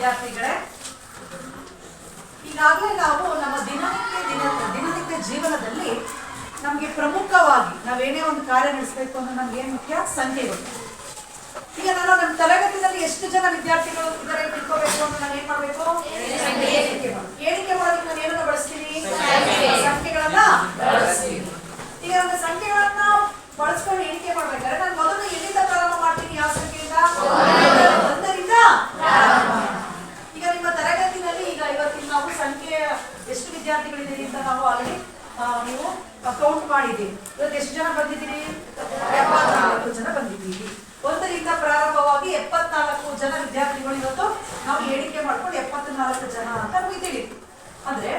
ವಿದ್ಯಾರ್ಥಿಗಳೇ, ಈಗಾಗಲೇ ನಾವು ನಮ್ಮ ದಿನನಿತ್ಯ ಜೀವನದಲ್ಲಿ ನಮಗೆ ಪ್ರಮುಖವಾಗಿ ನಾವೇನೇ ಒಂದು ಕಾರ್ಯ ನಡೆಸಬೇಕು ಅಂದ್ರೆ ನಮ್ಗೆ ಏನು ಮುಖ್ಯ? ಸಂಖ್ಯೆಗಳು. ಈಗ ನಾನು ನಮ್ಮ ತರಗತಿಯಲ್ಲಿ ಎಷ್ಟು ಜನ ವಿದ್ಯಾರ್ಥಿಗಳು ಇದ್ದಾರೆ ತಿಳ್ಕೋಬೇಕು ಅಂದ್ರೆ ನಾನು ಏನ್ ಮಾಡ್ಬೇಕು? ಎಣಿಕೆ ಮಾಡೋದಕ್ಕೆ ನಾನು ಏನನ್ನ ಬಳಸ್ತೀನಿ? ಸಂಖ್ಯೆಗಳನ್ನ ಬಳಸ್ತೀನಿ. ಈಗ ನನ್ನ ಸಂಖ್ಯೆಗಳನ್ನ ಬಳಸ್ಕೊಂಡು ಎಣಿಕೆ ಮಾಡ್ಬೇಕಾದ್ರೆ ನಾನು ಮೊದಲು ಎಲ್ಲಿಂದ ಪ್ರಾರಂಭ ಮಾಡ್ತೀನಿ? ಯಾವ ಸಂಖ್ಯೆಯಿಂದ? ಒಂದರಿಂದ. ಈಗ ನಿಮ್ಮ ತರಗತಿನಲ್ಲಿ ಈಗ ಇವತ್ತಿನ ನಾವು ಸಂಖ್ಯೆ ಎಷ್ಟು ವಿದ್ಯಾರ್ಥಿಗಳಿದ್ದೀರಿ ಅಂತ ನಾವು ಆಲ್ರೆಡಿ ನೀವು ಕೌಂಟ್ ಮಾಡಿದ್ದೀರಿ. ಇವತ್ತು ಎಷ್ಟು ಜನ ಬಂದಿದ್ದೀರಿ? 74 ಜನ ಬಂದಿದ್ದೀರಿ. ಒಂದರಿಂದ ಪ್ರಾರಂಭವಾಗಿ 74 ಜನ ವಿದ್ಯಾರ್ಥಿಗಳು ಇವತ್ತು ನಾವು ಎಣಿಕೆ ಮಾಡ್ಕೊಂಡು 74 ಜನ ಅಂತ ನಮಗೆ ತಿಳಿಯಿತು. ಅಂದ್ರೆ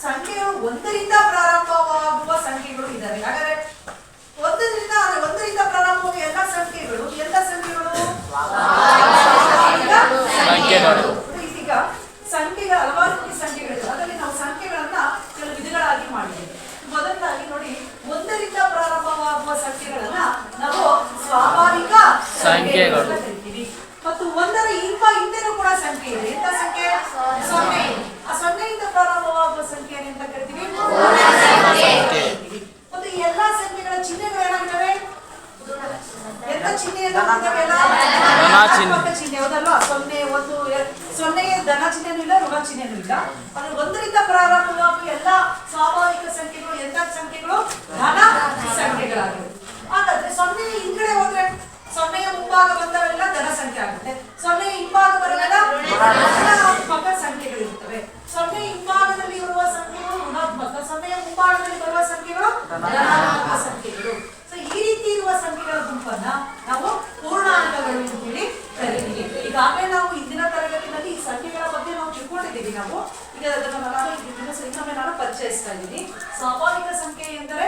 ಸಂಖ್ಯೆಗಳು ಒಂದರಿಂದ ಪ್ರಾರಂಭವಾಗುವ ಸಂಖ್ಯೆಗಳು ಇದ್ದಾವೆ. ಹಾಗಾದ್ರೆ ಒಂದರಿಂದ ಪ್ರಾರಂಭವಾಗುವ ಎಲ್ಲ ಸಂಖ್ಯೆಗಳು ಈಗ ಸಂಖ್ಯೆಗಳ ಹಲವಾರು ಸಂಖ್ಯೆಗಳಿವೆ. ಅದರಲ್ಲಿ ನಾವು ಸಂಖ್ಯೆಗಳನ್ನ ಕೆಲವು ವಿಧಗಳಾಗಿ ಮಾಡಿದ್ದೇವೆ. ಮೊದಲನಾಗಿ ನೋಡಿ, ಒಂದರಿಂದ ಪ್ರಾರಂಭವಾಗುವ ಸಂಖ್ಯೆಗಳನ್ನ ನಾವು ಸ್ವಾಭಾವಿಕ ಸಂಖ್ಯೆಗಳು ಕರಿತೀವಿ. ಮತ್ತು ಒಂದರ ಹಿಂದೆನೂ ಕೂಡ ಸಂಖ್ಯೆ ಇದೆ. ಎಂತ ಸಂಖ್ಯೆ? 0. ಆ 0ಯಿಂದ ಪ್ರಾರಂಭವಾಗುವ ಸಂಖ್ಯೆ ಅಂತ ಕರಿತೀವಿ. ಮತ್ತು ಈ ಎಲ್ಲಾ ಸಂಖ್ಯೆಗಳ ಚಿಹ್ನೆಗಳು ಏನಾಗಿದ್ದಾವೆ? ಎಂತ ಚಿಹ್ನೆಯನ್ನು ಚಿಹ್ನೆ ಹೌದಲ್ವಾ? 0, 1, 0 ಧನ ಚಿಹ್ನೆನೂ ಇಲ್ಲ, ಋಣ ಚಿಹ್ನೆನೂ ಇಲ್ಲ. ಅದು ಒಂದರಿಂದ ಪ್ರಾರಂಭವಾಗುವ ಎಲ್ಲ ಸ್ವಾಭಾವಿಕ ಸಂಖ್ಯೆಗಳು ಎಂತ ಸಂಖ್ಯೆಗಳು? ಧನ ಸಂಖ್ಯೆಗಳಾಗಿವೆ. ಹಾಗಾದ್ರೆ 0 ಹಿಂದ್ಗಡೆ ಹೋದ್ರೆ 0ಯ ಮುಂಭಾಗ ಬಂದವೆಲ್ಲ ಧನ ಸಂಖ್ಯೆ ಆಗುತ್ತೆ. 0ಯ ಹಿಂಭಾಗ ಬರೋದೆಲ್ಲ ಋಣಾತ್ಮಕ ಸಂಖ್ಯೆಗಳಿರುತ್ತವೆ. 0 ಹಿಂಭಾಗದಲ್ಲಿ ಇರುವ ಸಂಖ್ಯೆಗಳು ಋಣಾತ್ಮಕ, 0ಯ ಮುಂಭಾಗದಲ್ಲಿ ಬರುವ ಸಂಖ್ಯೆಗಳು ಧನಾತ್ಮಕ ಸಂಖ್ಯೆಗಳು. ಈ ರೀತಿ ಇರುವ ಸಂಖ್ಯೆಗಳ ಗುಂಪನ್ನ ನಾವು ಪೂರ್ಣಾಂಕಗಳು ಅಂತೇಳಿ ಕರೀತೀವಿ. ಈಗಾಗಲೇ ನಾವು ಇಂದಿನ ತರಗತಿನಲ್ಲಿ ಈ ಸಂಖ್ಯೆಗಳ ಬಗ್ಗೆ ನಾವು ತಿಳ್ಕೊಂಡಿದ್ದೀವಿ. ನಾವು ಈಗ ಅದನ್ನು ಇನ್ನೊಮ್ಮೆ ನಾನು ಪರಿಚಯಿಸ್ತಾ ಇದ್ದೀನಿ. ಸ್ವಾಭಾವಿಕ ಸಂಖ್ಯೆ ಎಂದರೆ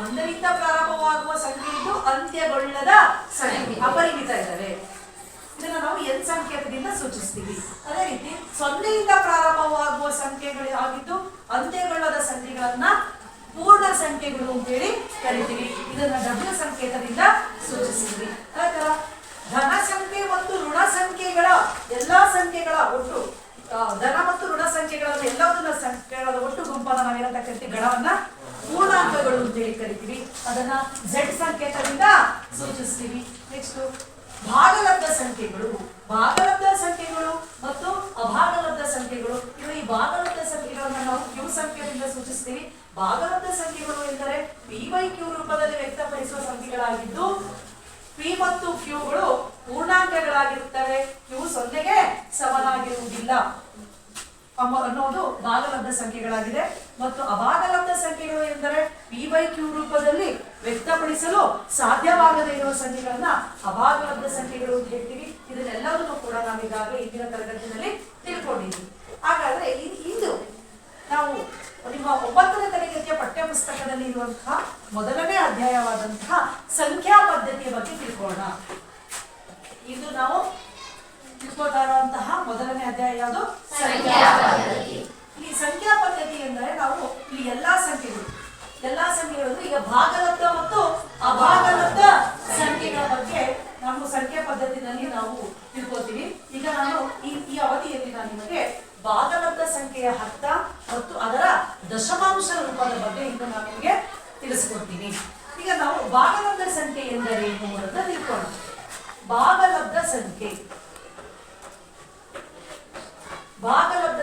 ಒಂದರಿಂದ ಪ್ರಾರಂಭವಾಗುವ ಸಂಖ್ಯೆ ಇದು ಅಂತ್ಯಗೊಳ್ಳದ ಸಂಖ್ಯೆ, ಅಪರಿಮಿತ ಇದ್ದಾವೆ. ಇದನ್ನ ನಾವು n ಸಂಕೇತದಿಂದ ಸೂಚಿಸ್ತೀವಿ. ಅದೇ ರೀತಿ 0ಯಿಂದ ಪ್ರಾರಂಭವಾಗುವ ಸಂಖ್ಯೆಗಳು ಆಗಿದ್ದು ಅಂತ್ಯಗೊಳ್ಳದ ಸಂಖ್ಯೆಗಳನ್ನ ಪೂರ್ಣ ಸಂಖ್ಯೆಗಳು ಅಂತೇಳಿ ಕರಿತೀವಿ. ಇದನ್ನ W ಸಂಕೇತದಿಂದ ಸೂಚಿಸ್ತೀವಿ. ನಂತರ ಧನ ಸಂಖ್ಯೆ ಮತ್ತು ಋಣ ಸಂಖ್ಯೆಗಳ ಎಲ್ಲಾ ಸಂಖ್ಯೆಗಳ ಒಟ್ಟು ಧನ ಮತ್ತು ಋಣ ಸಂಖ್ಯೆಗಳನ್ನ ಎಲ್ಲದನ್ನ ಸಂಖ್ಯೆಗಳ ಒಟ್ಟು ಗುಂಪನ್ನ ನಾವೇನಂತ ಕರಿತೀವಿ? ಗಣವನ್ನ ಪೂರ್ಣಾಂಕಗಳು ಅಂತೇಳಿ ಕರಿತೀವಿ. ಅದನ್ನ Z ಸಂಕೇತದಿಂದ ಸೂಚಿಸ್ತೀವಿ. ನೆಕ್ಸ್ಟ್ ಭಾಗಲಬ್ಧ ಸಂಖ್ಯೆಗಳು ಮತ್ತು ಅಭಾಗಲಬ್ಧ ಸಂಖ್ಯೆಗಳು. ಇವು ಈ ಭಾಗಲಬ್ಧ ಸಂಖ್ಯೆಗಳನ್ನ ನಾವು Q ಸಂಖ್ಯೆಯಿಂದ ಸೂಚಿಸ್ತೀವಿ. ಭಾಗಲಬ್ಧ ಸಂಖ್ಯೆಗಳು ಎಂದರೆ P/Q ರೂಪದಲ್ಲಿ ವ್ಯಕ್ತಪಡಿಸುವ ಸಂಖ್ಯೆಗಳಾಗಿದ್ದು P ಮತ್ತು Qಗಳು ಪೂರ್ಣಾಂಕಗಳಾಗಿರುತ್ತವೆ. Q 0ಗೆ ಸಮನಾಗಿರುವುದಿಲ್ಲ ಅನ್ನೋದು ಭಾಗಲಬ್ಧ ಸಂಖ್ಯೆಗಳಾಗಿದೆ. ಮತ್ತು ಅಭಾಗಲಬ್ಧ ಸಂಖ್ಯೆಗಳು ಎಂದರೆ P/Q ರೂಪದಲ್ಲಿ ವ್ಯಕ್ತಪಡಿಸಲು ಸಾಧ್ಯವಾಗದೇ ಇರುವ ಸಂಖ್ಯೆಗಳನ್ನ ಅಭಾಗಲಬ್ಧ ಸಂಖ್ಯೆಗಳು ಅಂತ ಹೇಳ್ತೀವಿ. ಇದನ್ನೆಲ್ಲವನ್ನೂ ಕೂಡ ನಾವೀಗಾಗಲೇ ಇಂದಿನ ತರಗತಿಯಲ್ಲಿ ತಿಳ್ಕೊಂಡಿದ್ದೀವಿ. ಹಾಗಾದ್ರೆ ಇಂದು ನಾವು ನಿಮ್ಮ 9ನೇ ತರಗತಿಯ ಪಠ್ಯ ಪುಸ್ತಕದಲ್ಲಿ ಇರುವಂತಹ ಮೊದಲನೇ ಅಧ್ಯಾಯವಾದಂತಹ ಸಂಖ್ಯಾ ಪದ್ಧತಿಯ ಬಗ್ಗೆ ತಿಳ್ಕೊಳ್ಳೋಣ. ಇದು ನಾವು ತಿಳ್ಕೊತಾ ಇರುವಂತಹ ಮೊದಲನೇ ಅಧ್ಯಾಯ ಯಾವುದು? ಸಂಖ್ಯಾ ಪದ್ಧತಿ. ಈ ಸಂಖ್ಯಾ ಪದ್ಧತಿ ಎಂದರೆ ನಾವು ಈ ಎಲ್ಲಾ ಸಂಖ್ಯೆಗಳು ಈಗ ಭಾಗಲಬ್ಧ ಮತ್ತು ಅಭಾಗಲಬ್ಧ ಸಂಖ್ಯೆಗಳ ಬಗ್ಗೆ ನಾವು ಸಂಖ್ಯಾ ಪದ್ಧತಿನಲ್ಲಿ ನಾವು ತಿಳ್ಕೊತೀವಿ. ಈಗ ನಾನು ಈ ಅವಧಿಯಲ್ಲಿ ನಾನು ನಿಮಗೆ ಭಾಗಲಬ್ಧ ಸಂಖ್ಯೆಯ ಅರ್ಥ ಮತ್ತು ಅದರ ದಶಮಾಂಶ ರೂಪದ ಬಗ್ಗೆ ಇಂದು ನಾನು ನಿಮಗೆ ತಿಳಿಸ್ಕೊಡ್ತೀನಿ. ಈಗ ನಾವು ಭಾಗಲಬ್ಧ ಸಂಖ್ಯೆ ಎಂದರೇನು ಅಂತ ತಿಳ್ಕೊಳ್ಳೋಣ. ಭಾಗಲಬ್ಧ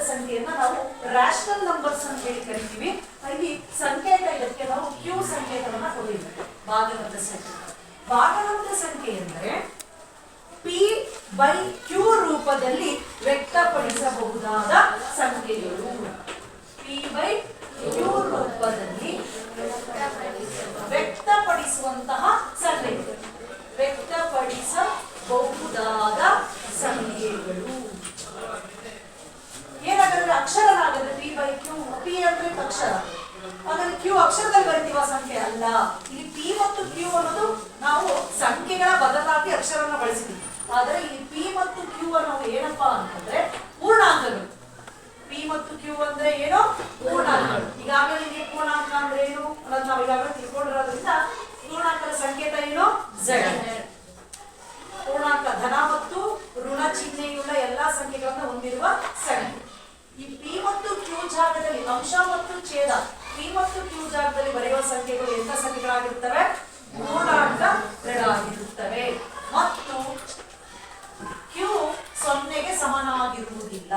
ಸಂಖ್ಯೆಯನ್ನ ನಾವು ರ್ಯಾಷನಲ್ ನಂಬರ್ಸ್ ಅಂತ ಹೇಳಿ ಕರಿತೀವಿ. ಇಲ್ಲಿ ಸಂಕೇತ ಇದಕ್ಕೆ ನಾವು Q ಸಂಕೇತವನ್ನ ಕೊಟ್ಟಿದ್ದೇವೆ. ಭಾಗಲಬ್ಧ ಸಂಖ್ಯೆ ಎಂದರೆ P/Q ರೂಪದಲ್ಲಿ ವ್ಯಕ್ತಪಡಿಸಬಹುದಾದ ಸಂಖ್ಯೆಗಳು. P/Q ರೂಪದಲ್ಲಿ ವ್ಯಕ್ತಪಡಿಸುವಂತಹ ಸಂಖ್ಯೆಗಳು, ವ್ಯಕ್ತಪಡಿಸಬಹುದಾದ ಸಂಖ್ಯೆಗಳು. ಏನಾಗಂದ್ರೆ ಅಕ್ಷರನಾಗದ್ರೆ P/Q. P ಅಂದ್ರೆ ಅಕ್ಷರ, ಹಾಗಾದ್ರೆ Q ಅಕ್ಷರದಲ್ಲಿ ಬರೀತೀವ ಸಂಖ್ಯೆ ಅಲ್ಲ. ಇಲ್ಲಿ P ಮತ್ತು Q ಅನ್ನೋದು ನಾವು ಸಂಖ್ಯೆಗಳ ಬದಲಾಗಿ ಅಕ್ಷರನ ಬಳಸಿದ್ವಿ. ಆದ್ರೆ ಇಲ್ಲಿ P ಮತ್ತು Q ನಾವು ಏನಪ್ಪಾ ಅಂತಂದ್ರೆ ಪೂರ್ಣಾಂಕಗಳು. P ಮತ್ತು Q ಅಂದ್ರೆ ಏನು? ಪೂರ್ಣಾಂಕಗಳು. ಈಗಾಗಲೇ ನಿಮಗೆ ಪೂರ್ಣಾಂಕ ಅಂದ್ರೆ ಏನು ಅನ್ನೋದು ನಾವು ಈಗಾಗಲೇ ತಿಳ್ಕೊಂಡಿರೋದ್ರಿಂದ ಪೂರ್ಣಾಂಕದ ಸಂಕೇತ ಏನು? Z. ಪೂರ್ಣಾಂಕ ಧನ ಮತ್ತು ಋಣ ಚಿಹ್ನೆಯುಳ್ಳ ಎಲ್ಲಾ ಸಂಖ್ಯೆಗಳನ್ನ ಹೊಂದಿರುವ ಅಂಶ ಮತ್ತು ಛೇದ ಪಿ ಮತ್ತು ಕ್ಯೂ ಜಾಗದಲ್ಲಿ ಬರೆಯುವ ಸಂಖ್ಯೆಗಳು ಎಂತ ಸಂಖ್ಯೆಗಳಾಗಿರುತ್ತವೆ? ಪೂರ್ಣಾಂಕಗಳಾಗಿರುತ್ತವೆ ಮತ್ತು ಕ್ಯೂ 0ಗೆ ಸಮನಾಗಿರುವುದಿಲ್ಲ.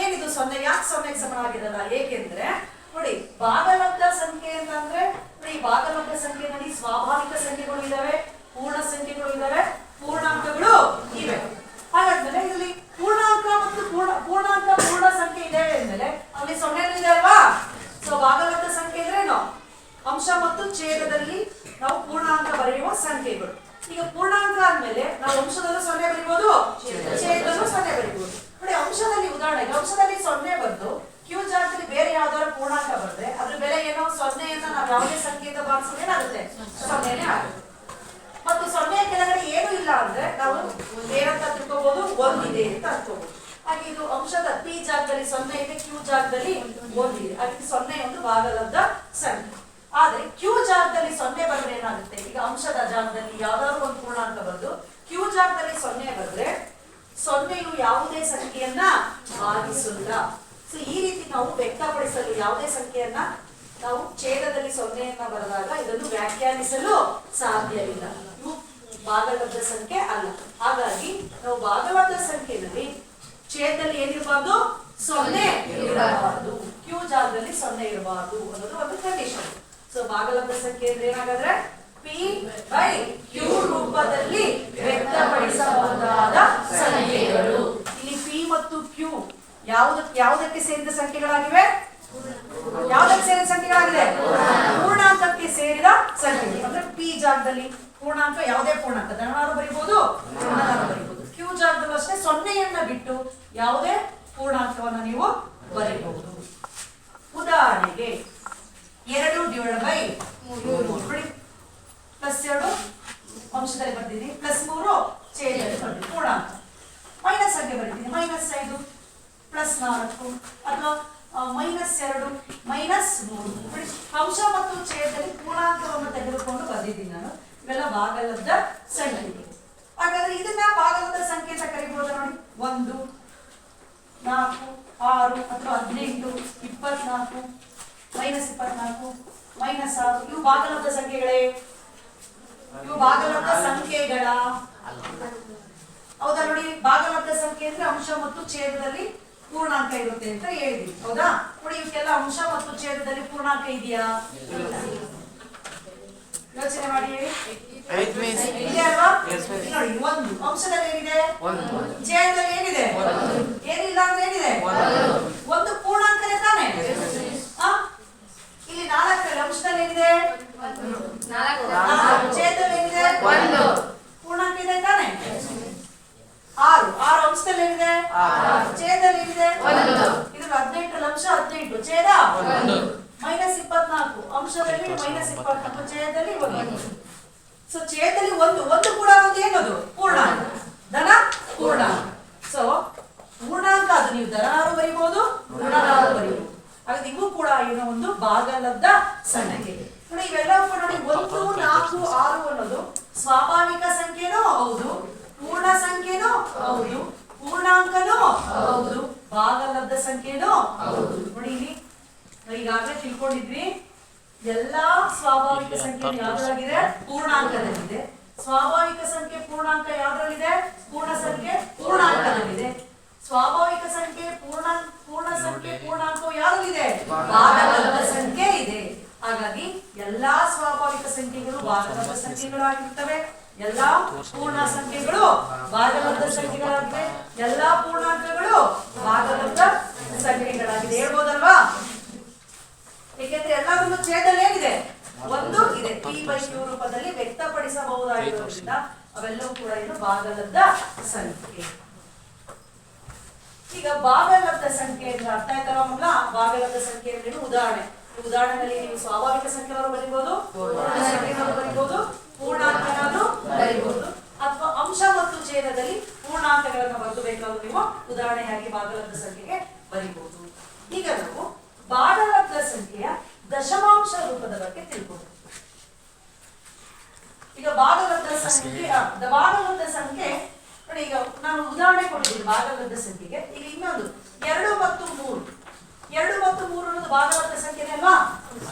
ಏನಿದು 0? ಯಾಕೆ 0ಗೆ ಸಮನಾಗಿರಲ್ಲ? ಏಕೆಂದ್ರೆ ನೋಡಿ, ಭಾಗಲಬ್ಧ ಸಂಖ್ಯೆ ಅಂತಂದ್ರೆ ನೋಡಿ, ಭಾಗಲಬ್ಧ ಸಂಖ್ಯೆಯಲ್ಲಿ ಸ್ವಾಭಾವಿಕ ಸಂಖ್ಯೆಗಳು ಇದಾವೆ, ಪೂರ್ಣ ಸಂಖ್ಯೆಗಳು ಇದಾವೆ, ಪೂರ್ಣಾಂಕಗಳು ಇವೆ. ಹಾಗಾದ್ಮೇಲೆ ಇಲ್ಲಿ ಪೂರ್ಣಾಂಕ ಮತ್ತು ಪೂರ್ಣ ಸಂಖ್ಯೆ ಇದೆ ಅಂದ್ಮೇಲೆ ಅಲ್ಲಿ 0 ಇದೆ ಅಲ್ವಾ? ಸೊ ಭಾಗಲಬ್ಧ ಸಂಖ್ಯೆ ಅಂದ್ರೇನು? ಅಂಶ ಮತ್ತು ಛೇದದಲ್ಲಿ ನಾವು ಪೂರ್ಣಾಂಕ ಬರೆಯುವ ಸಂಖ್ಯೆಗಳು. ಈಗ ಪೂರ್ಣಾಂಕ ಆದ್ಮೇಲೆ ನಾವು ಅಂಶದಲ್ಲೂ 0 ಬರೀಬಹುದು, ಛೇದದಲ್ಲೂ 0 ಬರೀಬಹುದು. ನೋಡಿ, ಅಂಶದಲ್ಲಿ ಉದಾಹರಣೆಗೆ ಅಂಶದಲ್ಲಿ 0 ಬಂದು ಕ್ಯೂ ಜಾಗದಲ್ಲಿ ಬೇರೆ ಯಾವ್ದಾದ್ರು ಪೂರ್ಣಾಂಕ ಬಂದ್ರೆ ಅದ್ರ ಬೆಲೆ ಏನೋ 0 ನಾವು ಯಾವುದೇ ಸಂಖ್ಯೆಯಿಂದ ಭಾಗಿಸಿದ್ರೆ ಏನಾಗುತ್ತೆ? 0ನೇ ಆಗುತ್ತೆ. ಮತ್ತು 0 ಕೆಳಗಡೆ ಏನು ಇಲ್ಲ ಅಂದ್ರೆ ನಾವು ಏನಂತ ತಿಳ್ಕೋಬಹುದು? 1 ಇದೆ ಅಂತ ಅನ್ಕೋಬಹುದು. ಹಾಗೆ ಇದು ಅಂಶದ ಪಿ ಜಾಗದಲ್ಲಿ 0 ಇದೆ, ಕ್ಯೂ ಜಾಗದಲ್ಲಿ 1 ಇದೆ. ಅದಕ್ಕೆ 0 ಒಂದು ಭಾಗಲಬ್ಧ ಸಂಖ್ಯೆ. ಆದ್ರೆ ಕ್ಯೂ ಜಾಗದಲ್ಲಿ 0 ಬಂದ್ರೆ ಏನಾಗುತ್ತೆ? ಈಗ ಅಂಶದ ಜಾಗದಲ್ಲಿ ಯಾವ್ದಾದ್ರು ಒಂದು ಪೂರ್ಣಾಂಕ ಬಂದು ಕ್ಯೂ ಜಾಗದಲ್ಲಿ 0 ಬಂದ್ರೆ 0ಯು ಯಾವುದೇ ಸಂಖ್ಯೆಯನ್ನ ಭಾಗಿಸಲ್ಲ. ಸೊ ಈ ರೀತಿ ನಾವು ವ್ಯಕ್ತಪಡಿಸಲು ಯಾವುದೇ ಸಂಖ್ಯೆಯನ್ನ ನಾವು ಛೇದದಲ್ಲಿ 0ಯನ್ನ ಬರೆದಾಗ ಇದನ್ನು ವ್ಯಾಖ್ಯಾನಿಸಲು ಸಾಧ್ಯವಿಲ್ಲ. ಇವು ಭಾಗಲಬ್ಧ ಸಂಖ್ಯೆ ಅಲ್ಲ. ಹಾಗಾಗಿ ನಾವು ಭಾಗಲಬ್ಧ ಸಂಖ್ಯೆಯಲ್ಲಿ ಛೇದದಲ್ಲಿ ಏನಿರಬಾರ್ದು? 0 ಇರಬಾರ್ದು, ಕ್ಯೂ ಜಾಗದಲ್ಲಿ 0 ಇರಬಾರ್ದು ಅನ್ನೋದು ಒಂದು ಕಂಡೀಷನ್. ಸೊ ಭಾಗಲಬ್ಧ ಸಂಖ್ಯೆ ಅಂದ್ರೆ ಏನಾಗಾದ್ರೆ ಪಿ ಬೈ ಕ್ಯೂ ರೂಪದಲ್ಲಿ ವ್ಯಕ್ತಪಡಿಸಬಹುದಾದ ಸಂಖ್ಯೆಗಳು. ಇಲ್ಲಿ ಪಿ ಮತ್ತು ಕ್ಯೂ ಯಾವುದಕ್ಕೆ ಸೇರಿದ ಸಂಖ್ಯೆಗಳಾಗಿವೆ? ಯಾವುದಕ್ಕೆ ಸೇರಿದ ಸಂಖ್ಯೆಗಳಾಗಿದೆ? ಪೂರ್ಣಾಂಕಕ್ಕೆ ಸೇರಿದ ಸಂಖ್ಯೆ. ಅಂದ್ರೆ ಪಿ ಜಾಗದಲ್ಲಿ ಪೂರ್ಣಾಂಕ ಯಾವುದೇ ಪೂರ್ಣಾಂಕ ಧನಾರು ಬರೀಬಹುದು, ಋಣಾರು ಬರೀಬಹುದು. ಕ್ಯೂ ಜಾಗದಲ್ಲೂ ಅಷ್ಟೇ 0ಯನ್ನ ಬಿಟ್ಟು ಯಾವುದೇ ಪೂರ್ಣಾಂಕವನ್ನ ನೀವು ಬರೀಬಹುದು. ಉದಾಹರಣೆಗೆ 2/3 ಪ್ಲಸ್ 2 ಅಂಶದಲ್ಲಿ ಬರ್ತೀನಿ, ಪ್ಲಸ್ 3 ಛೇದದಲ್ಲಿ ಬರ್ತೀನಿ, ಪೂರ್ಣಾಂಕ. ಮೈನಸ್ ಸಂಖ್ಯೆ ಬರೀತೀನಿ, -5 ಪ್ಲಸ್ 4 ಅಥವಾ -2 -3. ಅಂಶ ಮತ್ತು ಛೇದದಲ್ಲಿ ಪೂರ್ಣಾಂಕವನ್ನು ತೆಗೆದುಕೊಂಡು ಬಂದಿದ್ದೀನಿ ನಾನು. ಇವೆಲ್ಲ ಭಾಗಲಬ್ಧ ಸಂಖ್ಯೆ. ಹಾಗಾದ್ರೆ ಇದನ್ನ ಭಾಗಲಬ್ಧ ಸಂಖ್ಯೆ ಅಂತ ಕರಿಬಹುದು. ನೋಡಿ, 1, 4, 6 ಅಥವಾ 18, 24, -24, -6 ಇವು ಭಾಗಲಬ್ಧ ಸಂಖ್ಯೆಗಳೇ? ಇವು ಭಾಗಲಬ್ಧ ಸಂಖ್ಯೆಗಳ ಹೌದಾ? ನೋಡಿ, ಭಾಗಲಬ್ಧ ಸಂಖ್ಯೆ ಅಂದ್ರೆ ಅಂಶ ಮತ್ತು ಛೇದದಲ್ಲಿ ಪೂರ್ಣಾಂಕ ಇರುತ್ತೆ ಅಂತ ಹೇಳಿದ್ವಿ, ಹೌದಾ? ನೋಡಿ, ಇವಕ್ಕೆಲ್ಲ ಅಂಶ ಮತ್ತು ಛೇದದಲ್ಲಿ ಪೂರ್ಣಾಂಕ ಇದೆಯಾ? ಯೋಚನೆ ಮಾಡಿ ಹೇಳಿ. ಇದೆ ಅಲ್ವಾ? ನೋಡಿ, 1 ಅಂಶದಲ್ಲಿ ಏನಿದೆ? ಛೇದದಲ್ಲಿ ಏನಿದೆ? ಏನಿಲ್ಲ ಅಂದ್ರೆ ಏನಿದೆ? 1 ಪೂರ್ಣಾಂಕನೇ ತಾನೆ. ಇಲ್ಲಿ 4 ಅಂಶದಲ್ಲಿ ಏನಿದೆ? 4 ಛೇದದಲ್ಲಿ ಏನಿದೆ? 1 ಪೂರ್ಣಾಂಕ ಇದೆ ತಾನೆ. 6 ಅಂಶದಲ್ಲಿ ಏನಿದೆ? ಛೇದದಲ್ಲಿ ಏನಿದೆ? 1. ಇದು 18 ಅಂಶ 18 ಛೇದ 1. -24 ಅಂಶದಲ್ಲಿ -24 ಛೇದದಲ್ಲಿ 1. ಸೊ ಛೇದದಲ್ಲಿ 1 ಕೂಡ ಒಂದು ಏನದು? ಪೂರ್ಣಾಂಕ, ಧನ ಪೂರ್ಣಾಂಕ. ಸೊ ಪೂರ್ಣಾಂಕ ಅದು ನೀವು ಧನಾರು ಬರೀಬಹುದು, ಋಣಾರು ಬರೀಬಹುದು. ಹಾಗಾದ್ರೆ ಇವು ಕೂಡ ಏನೋ ಒಂದು ಭಾಗಲಬ್ಧ ಸಂಖ್ಯೆ. ನೋಡಿ, ಇವೆಲ್ಲವೂ ಕೂಡ ನೋಡಿ, 1, 4, 6 ಅನ್ನೋದು ಸ್ವಾಭಾವಿಕ ಸಂಖ್ಯೆನೂ ಹೌದು, ಪೂರ್ಣ ಸಂಖ್ಯೆನೂ ಹೌದು, ಪೂರ್ಣಾಂಕನೂ ಹೌದು, ಭಾಗಲಬ್ಧ ಸಂಖ್ಯೆನೂ ಹೌದು. ನೋಡಿ, ಇಲ್ಲಿ ಈಗಾಗಲೇ ತಿಳ್ಕೊಂಡಿದ್ವಿ, ಎಲ್ಲಾ ಸ್ವಾಭಾವಿಕ ಸಂಖ್ಯೆ ಯಾವ್ದಾಗಿದೆ? ಪೂರ್ಣಾಂಕದಲ್ಲಿದೆ. ಸ್ವಾಭಾವಿಕ ಸಂಖ್ಯೆ ಪೂರ್ಣಾಂಕ ಯಾವ್ದ್ರಲ್ಲಿದೆ? ಪೂರ್ಣ ಸಂಖ್ಯೆ ಪೂರ್ಣಾಂಕದಲ್ಲಿದೆ. ಸ್ವಾಭಾವಿಕ ಸಂಖ್ಯೆ ಪೂರ್ಣ ಸಂಖ್ಯೆ ಪೂರ್ಣಾಂಕವು ಯಾವ್ದಿದೆ? ಭಾಗಲಬ್ಧ ಸಂಖ್ಯೆ ಇದೆ. ಹಾಗಾಗಿ ಎಲ್ಲಾ ಸ್ವಾಭಾವಿಕ ಸಂಖ್ಯೆಗಳು ಭಾಗಲಬ್ಧ ಸಂಖ್ಯೆಗಳಾಗಿರ್ತವೆ, ಎಲ್ಲಾ ಪೂರ್ಣ ಸಂಖ್ಯೆಗಳು ಭಾಗಲಬ್ಧ ಸಂಖ್ಯೆಗಳಾಗಿವೆ, ಎಲ್ಲಾ ಪೂರ್ಣಾಂಕಗಳು ಭಾಗಲಬ್ಧ ಸಂಖ್ಯೆಗಳಾಗಿದೆ. ಹೇಳ್ಬೋದಲ್ವಾ? ಏಕೆಂದ್ರೆ ಎಲ್ಲಾದ್ರೂ ಛೇದದಲ್ಲಿ ಏನಿದೆ? 1 ಇದೆ. ಪಿ ಬೈ ಕ್ಯೂ ರೂಪದಲ್ಲಿ ವ್ಯಕ್ತಪಡಿಸಬಹುದಾಗಿರೋದ್ರಿಂದ ಅವೆಲ್ಲವೂ ಕೂಡ ಏನು? ಭಾಗಲಬ್ಧ ಸಂಖ್ಯೆ. ಈಗ ಭಾಗಲಬ್ಧ ಸಂಖ್ಯೆ ಅಂದ್ರೆ ಅರ್ಥ ಆಯ್ತಲ್ಲ ಮಕ್ಕಳ? ಭಾಗಲಬ್ಧ ಸಂಖ್ಯೆ ಅಂದ್ರೆ ಉದಾಹರಣೆಯಲ್ಲಿ ನೀವು ಸ್ವಾಭಾವಿಕ ಸಂಖ್ಯೆಗಳನ್ನು ಬರೀಬಹುದು, ಪೂರ್ಣ ಸಂಖ್ಯೆಗಳನ್ನು ಬರೀಬಹುದು, ಪೂರ್ಣಾಂಕಗಳನ್ನು ಬರೀಬಹುದು, ಅಥವಾ ಅಂಶ ಮತ್ತು ಛೇದದಲ್ಲಿ ಪೂರ್ಣಾಂಕಗಳನ್ನು ಬರೆಯಬೇಕಾದ್ರೂ ನೀವು ಉದಾಹರಣೆಯಾಗಿ ಭಾಗಲಬ್ಧ ಸಂಖ್ಯೆಗೆ ಬರೀಬಹುದು. ಈಗ ನಾವು ಭಾಗಲಬ್ಧ ಸಂಖ್ಯೆಯ ದಶಮಾಂಶ ರೂಪದ ಬಗ್ಗೆ ತಿಳ್ಕೊಂಡು, ಈಗ ಭಾಗಲಬ್ಧ ಸಂಖ್ಯೆ ನೋಡಿ, ಈಗ ನಾನು ಉದಾಹರಣೆ ಕೊಟ್ಟಿದ್ದೀನಿ ಭಾಗಲಬ್ಧ ಸಂಖ್ಯೆಗೆ. ಈಗ ಇನ್ನೊಂದು 2 ಮತ್ತು 3 ಅನ್ನೋದು ಭಾಗಲಬ್ಧ ಸಂಖ್ಯೆನೇ ಅಲ್ವಾ?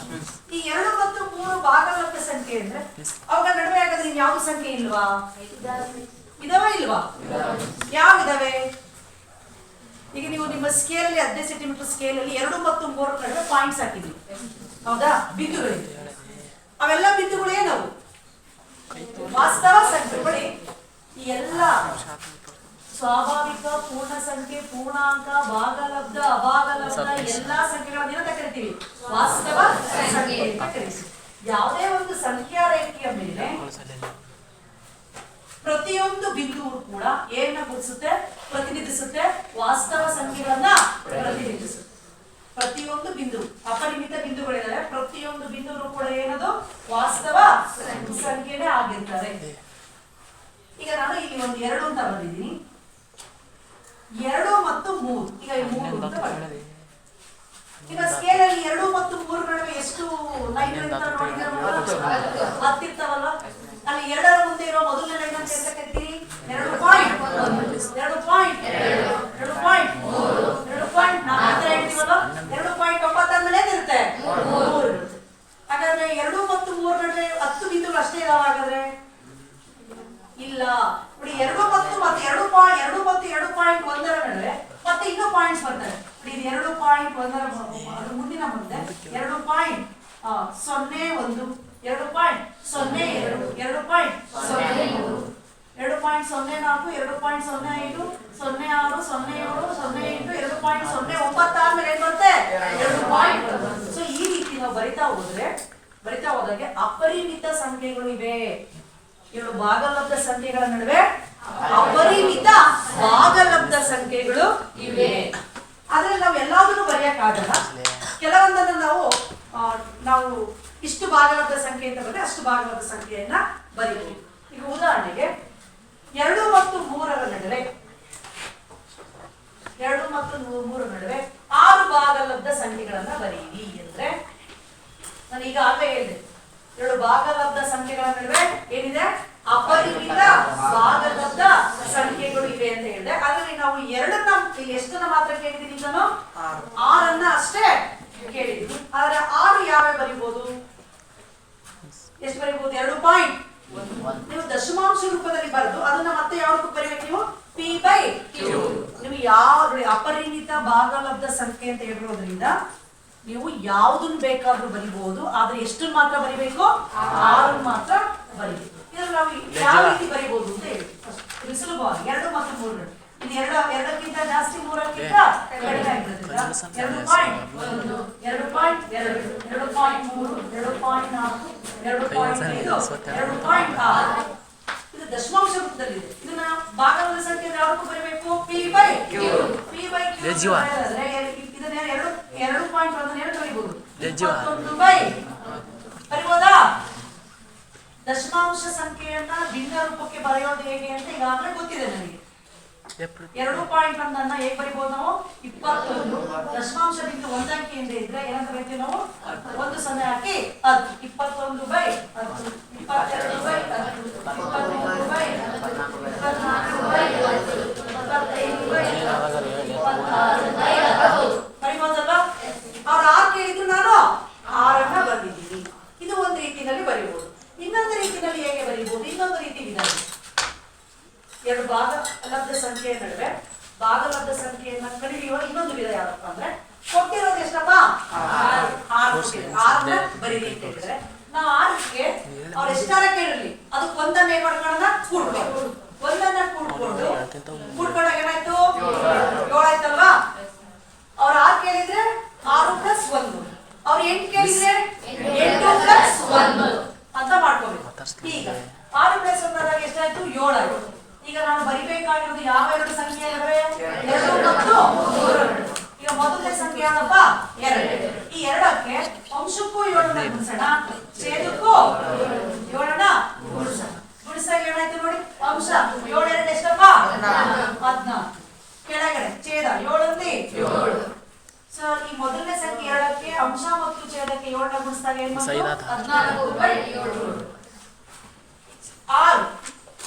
ಈ 2 ಮತ್ತು 3 ಭಾಗಲಬ್ಧ ಸಂಖ್ಯೆ ಅಂದ್ರೆ ಅವುಗಳ ನಡುವೆ ಹಾಗಾದ್ರೆ ಯಾವ್ದು ಸಂಖ್ಯೆ ಇಲ್ವಾ? ಇದಾವ ಇಲ್ವಾ? ಯಾವಿದಾವೆ? ಈಗ ನೀವು ನಿಮ್ಮ ಸ್ಕೇಲ್ ಅಲ್ಲಿ 15 ಸೆಂಟಿಮೀಟರ್ ಸ್ಕೇಲ್ ಅಲ್ಲಿ 2 ಮತ್ತು 3 ನಡುವೆ ಪಾಯಿಂಟ್ಸ್ ಹಾಕಿದ್ವಿ, ಹೌದಾ? ಬಿಂದುಗಳಿವೆ. ಅವೆಲ್ಲ ಬಿಂದುಗಳು ಏನವು? ವಾಸ್ತವ ಸಂಖ್ಯೆಗಳು. ಈ ಎಲ್ಲ ಸ್ವಾಭಾವಿಕ, ಪೂರ್ಣ ಸಂಖ್ಯೆ, ಪೂರ್ಣಾಂಕ, ಭಾಗಲಬ್ಧ, ಅಭಾಗಲಬ್ಧ ಎಲ್ಲಾ ಸಂಖ್ಯೆಗಳನ್ನ ಏನಂತ ಕರಿತೀವಿ? ವಾಸ್ತವ ಸಂಖ್ಯೆ ಅಂತ ಕರಿತೀವಿ. ಯಾವುದೇ ಒಂದು ಸಂಖ್ಯಾ ರೇಖೆಯ ಮೇಲೆ ಪ್ರತಿಯೊಂದು ಬಿಂದುವು ಕೂಡ ಏನ ಗುರುತಿಸುತ್ತೆ? ಪ್ರತಿನಿಧಿಸುತ್ತೆ. ವಾಸ್ತವ ಸಂಖ್ಯೆಗಳನ್ನ ಪ್ರತಿನಿಧಿಸುತ್ತೆ. ಪ್ರತಿಯೊಂದು ಬಿಂದು, ಅಪರಿಮಿತ ಬಿಂದುಗಳಿದ್ದಾರೆ, ಪ್ರತಿಯೊಂದು ಬಿಂದುವು ಕೂಡ ಏನದು? ವಾಸ್ತವ ಸಂಖ್ಯೆನೇ ಆಗಿರ್ತಾರೆ. ಈಗ ನಾನು ಇಲ್ಲಿ ಒಂದು 2 ಅಂತ ಬಂದಿದ್ದೀನಿ, 2 ಮತ್ತು 3. ಈಗ 3 ಅಂತ ಬಂದಿದೆ. ಈಗ ಸ್ಕೇಲ್ ಅಲ್ಲಿ 2 ಮತ್ತು 3 ನಡುವೆ ಎಷ್ಟು ಲೈನ್ ಇರ್ತಾವೆ ನೋಡಿದ್ರೆ ಹತ್ತಿರ್ತಾವಲ್ಲ? ಅಲ್ಲಿ 2ರ ಮುಂದೆ ಇರೋ ಮೊದಲನೇ ಲೈನ್ ಅಂತ ಎಂತ ಕರಿತೀವಿ? 2 ಪಾಯಿಂಟ್ 2.9 ಆದ್ಮೇಲೆ ಏನಿರುತ್ತೆ? 3 ಇರುತ್ತೆ. ಹಾಗಾದ್ರೆ 2 ಮತ್ತು 3 ನಡುವೆ 10 ಬಿಂದುಗಳು ಅಷ್ಟೇ ಇದಾವ? ಹಾಗಾದ್ರೆ ಇಲ್ಲ ನೋಡಿ. 2 ಮತ್ತು 2.1ರ ನಡುವೆ ಮತ್ತೆ ಇನ್ನೂ ಪಾಯಿಂಟ್ಸ್ ಬರ್ತವೆ. ಇದು 2.1ರ ಮುಂದಿನ ಮುಂದೆ 2.01, 2.02, 2.03, 2.04, 2.05, 06, 07, 2.09 ಆದ್ಮೇಲೆ ಏನ್ ಬರುತ್ತೆ? 2. ಸೊ ಈ ರೀತಿ ನಾವು ಬರಿತಾ ಹೋದಾಗೆ ಅಪರಿಮಿತ ಸಂಖ್ಯೆಗಳು ಇವೆ. 2 ಭಾಗಲಬ್ಧ ಸಂಖ್ಯೆಗಳ ನಡುವೆ ಅಪರಿಮಿತ ಭಾಗಲಬ್ಧ ಸಂಖ್ಯೆಗಳು ಇವೆ. ಆದ್ರೆ ನಾವು ಎಲ್ಲಾದನ್ನು ಬರೆಯಕ್ಕಾಗಲ್ಲ. ಕೆಲವೊಂದನ್ನು ನಾವು ಇಷ್ಟು ಭಾಗಲಬ್ಧ ಸಂಖ್ಯೆ ಅಂತ ಬಂದ್ರೆ ಅಷ್ಟು ಭಾಗಲಬ್ಧ ಸಂಖ್ಯೆಯನ್ನ ಬರೀತೀವಿ. ಈಗ ಉದಾಹರಣೆಗೆ 2 ಮತ್ತು 3ರ ನಡುವೆ 6 ಭಾಗಲಬ್ಧ ಸಂಖ್ಯೆಗಳನ್ನ ಬರೀರಿ ಅಂದ್ರೆ, ನಾನು ಈಗ ಆಗಲೇ ಹೇಳಿದೆ 2 ಭಾಗಲಬ್ಧ ಸಂಖ್ಯೆಗಳ ನಡುವೆ ಏನಿದೆ? ಅಪರಿಮಿತ ಭಾಗಲಬ್ಧ ಸಂಖ್ಯೆಗಳು ಇವೆ ಅಂತ ಹೇಳಿದೆ. ಅದರಲ್ಲಿ ನಾವು 2ನ್ನ ಇಲ್ಲಿ ಎಷ್ಟನ್ನ ಮಾತ್ರ ಕೇಳಿದೀನಿ? ನಾನು 6 ಅಷ್ಟೇ ಕೇಳಿದೀನಿ. ಆದ್ರೆ 6 ಯಾವ್ಯಾವ ಬರೀಬಹುದು? ಎಷ್ಟು ಬರೀಬಹುದು? 2.1. ನೀವು ದಶಮಾಂಶ ರೂಪದಲ್ಲಿ ಬರೆದು ಅದನ್ನ ಮತ್ತೆ ಯಾವ ರೂಪಕ್ಕೆ ಬರೀಬೇಕು? ನೀವು p/q. ನೀವು ಯಾವ ಅಪರಿಮಿತ ಭಾಗಲಬ್ಧ ಸಂಖ್ಯೆ ಅಂತ ಹೇಳಿರೋದ್ರಿಂದ ನೀವು ಯಾವುದನ್ನು ಬೇಕಾದ್ರೂ ಬರಿಬಹುದು. ಆದ್ರೆ ಎಷ್ಟನ್ನು ಮಾತ್ರ ಬರಿಬೇಕು? 6 ಮಾತ್ರ ಬರೀಬೇಕು. ಇದ್ರಲ್ಲಿ ನಾವು ಯಾವ ರೀತಿ ಬರಿಬಹುದು ಅಂತ ಹೇಳಿ ಇದು ಸುಲಭವಾಗಿ 2 ಮತ್ತು 3 ಇದು 2ಕ್ಕಿಂತ ಜಾಸ್ತಿ 3ಕ್ಕಿಂತ ಕಡಿಮೆ ಆಗಿರೋದ್ರಿಂದ 2.1, 2.2, 2.3, 2.4, 2.5, 2.6 ಇದು ದಶಮಾಂಶ ರೂಪದಲ್ಲಿದೆ. ಇದನ್ನ ಭಾಗಲಬ್ಧ ಸಂಖ್ಯೆ ಯಾವ ರೂಪ ಬರೀಬೇಕು? p/q. ಇದನ್ನ 2.1 ಬರೀಬಹುದು. 21 ಬರೀಬಹುದಾ? ದಶಮಾಂಶ ಸಂಖ್ಯೆಯನ್ನ ಭಿನ್ನ ರೂಪಕ್ಕೆ ಬರೆಯೋದು ಹೇಗೆ ಅಂತ ಈಗಾಗಲೇ ಗೊತ್ತಿದೆ ನನಗೆ. 2.1 ಹೇಗೆ ಬರೀಬಹುದು ನಾವು? 21 ದಶಮಾಂಶ ಬಿಂದು 1 ಅಂಕಿಯಿಂದ ಇದ್ರೆ ಏನಂತ ಬರೀತೀವಿ ನಾವು? 1 0 ಹಾಕಿ 10. 21/10, 22/10, 23/10, ಬರೀಬಹುದಲ್ಲ? ಅವ್ರು 6 ಕೇಳಿದ್ರು, ನಾನು 6 ಬರ್ದಿದ್ದೀನಿ. ಇದು ಒಂದು ರೀತಿಯಲ್ಲಿ ಬರೀಬಹುದು. ಇನ್ನೊಂದು ರೀತಿಯಲ್ಲಿ ಹೇಗೆ ಬರೀಬಹುದು? ಇನ್ನೊಂದು ರೀತಿ ವಿಧಾನ. 2 ಭಾಗಲಬ್ಧ ಸಂಖ್ಯೆಯ ನಡುವೆ ಭಾಗಲಬ್ಧ ಸಂಖ್ಯೆಯನ್ನ ಕಳೆಯುವ ಇನ್ನೊಂದು ವಿಧ ಯಾವಪ್ಪ ಅಂದ್ರೆ, ಕೊಟ್ಟಿರೋದು ಎಷ್ಟಪ್ಪ? 6 ಬರೀರಿ ಅಂತ ಹೇಳಿದ್ರೆ ನಾವು 6ಕ್ಕೆ ಅವ್ರು ಎಷ್ಟಾರ ಕೇಳಿರ್ಲಿ ಅದಕ್ಕೆ 1 ಏನ್ ಮಾಡ್ಕೊಳ್ಳೋಣ? ಕೂಡ್ಬೇಕು. 1 ಕೂಡ್ಕೊಂಡಾಗ ಏನಾಯ್ತು? 7 ಆಯ್ತಲ್ವಾ? ಅವ್ರು 6 ಕೇಳಿದ್ರೆ 6 + 1. ಅವ್ರು 8 ಕೇಳಿದ್ರೆ 8 + 1 ಅಂತ ಮಾಡ್ಕೋಬೇಕು. ಈಗ 6 + 1 ಆದಾಗ ಎಷ್ಟಾಯ್ತು? 7 ಆಯ್ತು. ಈಗ ನಾನು ಬರಿಬೇಕಾಗಿರೋದು ಯಾವ 2 ಸಂಖ್ಯೆ ಇದಾವೆ? 2 ಮತ್ತು 3. ಈಗ ಮೊದಲನೇ ಸಂಖ್ಯೆ ಯಾವಪ್ಪ? 2. ಈ 2ಕ್ಕೆ ಅಂಶಕ್ಕೂ 7ನ್ನ ಗುಣಿಸೋಣ, ಛೇದಕ್ಕೂ 7ನ್ನ ಗುಣಿಸೋಣ. ಗುಣಿಸಾಗ ಏನಾಯ್ತು ನೋಡಿ? ಅಂಶ 7 2 ಎಷ್ಟಪ್ಪ? 14. ಕೆಳಗಡೆ ಛೇದ 7 ಸೊ ಈ ಮೊದಲನೇ ಸಂಖ್ಯೆ 2ಕ್ಕೆ ಅಂಶ ಮತ್ತು ಛೇದಕ್ಕೆ 7ನ್ನ ಗುಣಿಸಿದಾಗ ಏನು ಬಂತು? 14/7.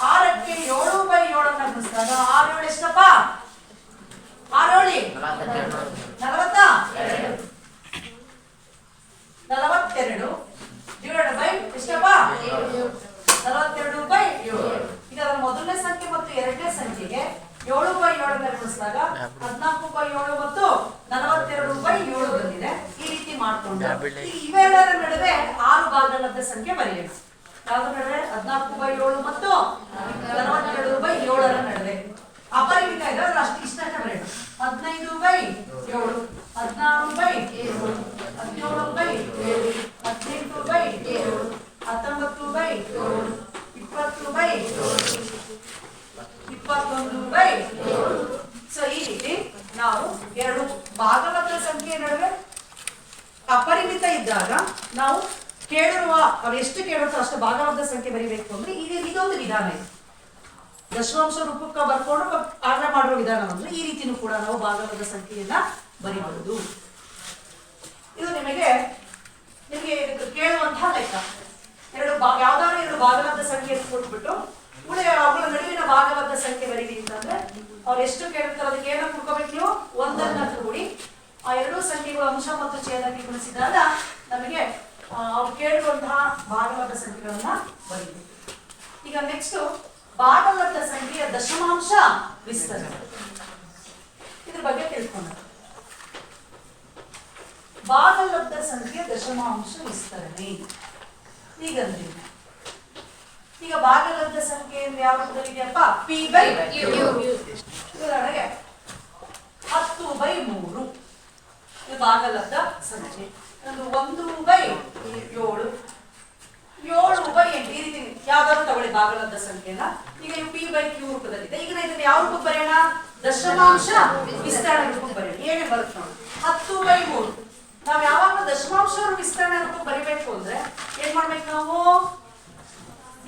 6ಕ್ಕೆ 7/7 ಗುಣಿಸಿದಾಗ 6 7 ಎಷ್ಟಪ್ಪ? 6 7 40. 7/7 ಗುಣಿಸಿದಾಗ 14/7 ಮತ್ತು 42/7 ಬಂದಿದೆ. ಈ ರೀತಿ ಮಾಡ್ಕೊಂಡು ಇವೆರಡರ ನಡುವೆ 6 ಭಾಗಲಬ್ಧ ಸಂಖ್ಯೆ ಬರೆಯೋಣ. ಯಾವ್ದ್ರ ನಡುವೆ? 14/7 ಮತ್ತು 42/7 ನಡುವೆ ಅಪರಿಮಿತ ಇದೆ, ಅದ್ರ ಅಷ್ಟು ಇಷ್ಟಕ್ಕೆ ಬರೆಯೋಣ. 15/7, 16/7, 17/7, 18/7, 19/7, 20/7, 21/7. ಸೊ ಈ ರೀತಿ ನಾವು ಎರಡು ಭಾಗಲಬ್ಧ ಸಂಖ್ಯೆ ನಡುವೆ ಅಪರಿಮಿತ ಇದ್ದಾಗ ನಾವು ಕೇಳಿರುವ ಅವ್ರು ಎಷ್ಟು ಕೇಳುತ್ತೋ ಅಷ್ಟು ಭಾಗಲಬ್ಧ ಸಂಖ್ಯೆ ಬರಿಬೇಕು ಅಂದ್ರೆ ಇದೊಂದು ವಿಧಾನ ಇದೆ. ದಶಮಾಂಶ ರೂಪಕ್ಕೆ ಬರ್ಕೊಂಡು ಆರ್ಡರ್ ಮಾಡುವ ವಿಧಾನವನ್ನು ಈ ರೀತಿನೂ ಕೂಡ ನಾವು ಭಾಗಲಬ್ಧ ಸಂಖ್ಯೆಯನ್ನ ಬರೀಬಹುದು. ಇದು ನಿಮಗೆ ಕೇಳುವಂತಹ ಲೆಕ್ಕ. ಯಾವ್ದಾದ್ರು ಎರಡು ಭಾಗಲಬ್ಧ ಸಂಖ್ಯೆ ಕೊಟ್ಬಿಟ್ಟು ಅವುಗಳ ನಡುವಿನ ಭಾಗಲಬ್ಧ ಸಂಖ್ಯೆ ಬರೀರಿ ಅಂತಂದ್ರೆ ಅವ್ರು ಎಷ್ಟು ಕೇಳ್ತಾರೆ ಅದಕ್ಕೆ ಏನೋ ಕುಡ್ಕೋಬೇಕು ನೀವು? ಒಂದನ್ನ ಕೂಡಿ ಆ ಎರಡೂ ಸಂಖ್ಯೆಗಳು ಅಂಶ ಮತ್ತು ಛೇದಕ್ಕೆ ಗುಣಿಸಿದಾಗ ನಮಗೆ ಅವ್ರು ಕೇಳುವಂತಹ ಭಾಗಲಬ್ಧ ಸಂಖ್ಯೆಗಳನ್ನ ಬರೀಬೇಕು. ಈಗ ನೆಕ್ಸ್ಟ್ ಭಾಗಲಬ್ಧ ಸಂಖ್ಯೆಯ ದಶಮಾಂಶ ವಿಸ್ತರಣೆ, ಇದ್ರ ಬಗ್ಗೆ ತಿಳ್ಕೊಂಡ. ಭಾಗಲಬ್ಧ ಸಂಖ್ಯೆಯ ದಶಮಾಂಶ ವಿಸ್ತರಣೆ ಈಗಂದ್ರೆ ಈಗ ಭಾಗಲಬ್ಧ ಸಂಖ್ಯೆ ಯಾವ ರೂಪದಲ್ಲಿದೆಯಪ್ಪ? P/Q. ಉದಾಹರಣೆಗೆ 10/3 ಇದು ಭಾಗಲಬ್ಧ ಸಂಖ್ಯೆ. 1/7, 7/8 ಈ ರೀತಿ ಯಾವ್ದಾದ್ರು ತಗೊಳ್ಳಿ ಭಾಗಲಬ್ಧ ಸಂಖ್ಯೆನ. ಈಗ ಇವು P/Q ರೂಪದಲ್ಲಿದೆ. ಈಗ ಇದನ್ನ ಯಾವ ರೂಪಕ್ಕೆ ಬರೆಯೋಣ? ದಶಮಾಂಶ ವಿಸ್ತರಣೆ ರೂಪಕ್ಕೆ ಬರೆಯೋಣ. ಏನೇ ಬರುತ್ತೆ ನೋಡಿ, 10/3. ನಾವ್ ಯಾವಾಗ ದಶಮಾಂಶ ವಿಸ್ತರಣೆ ರೂಪಕ್ಕೆ ಬರಿಬೇಕು ಅಂದ್ರೆ ಏನ್ ಮಾಡ್ಬೇಕು ನಾವು?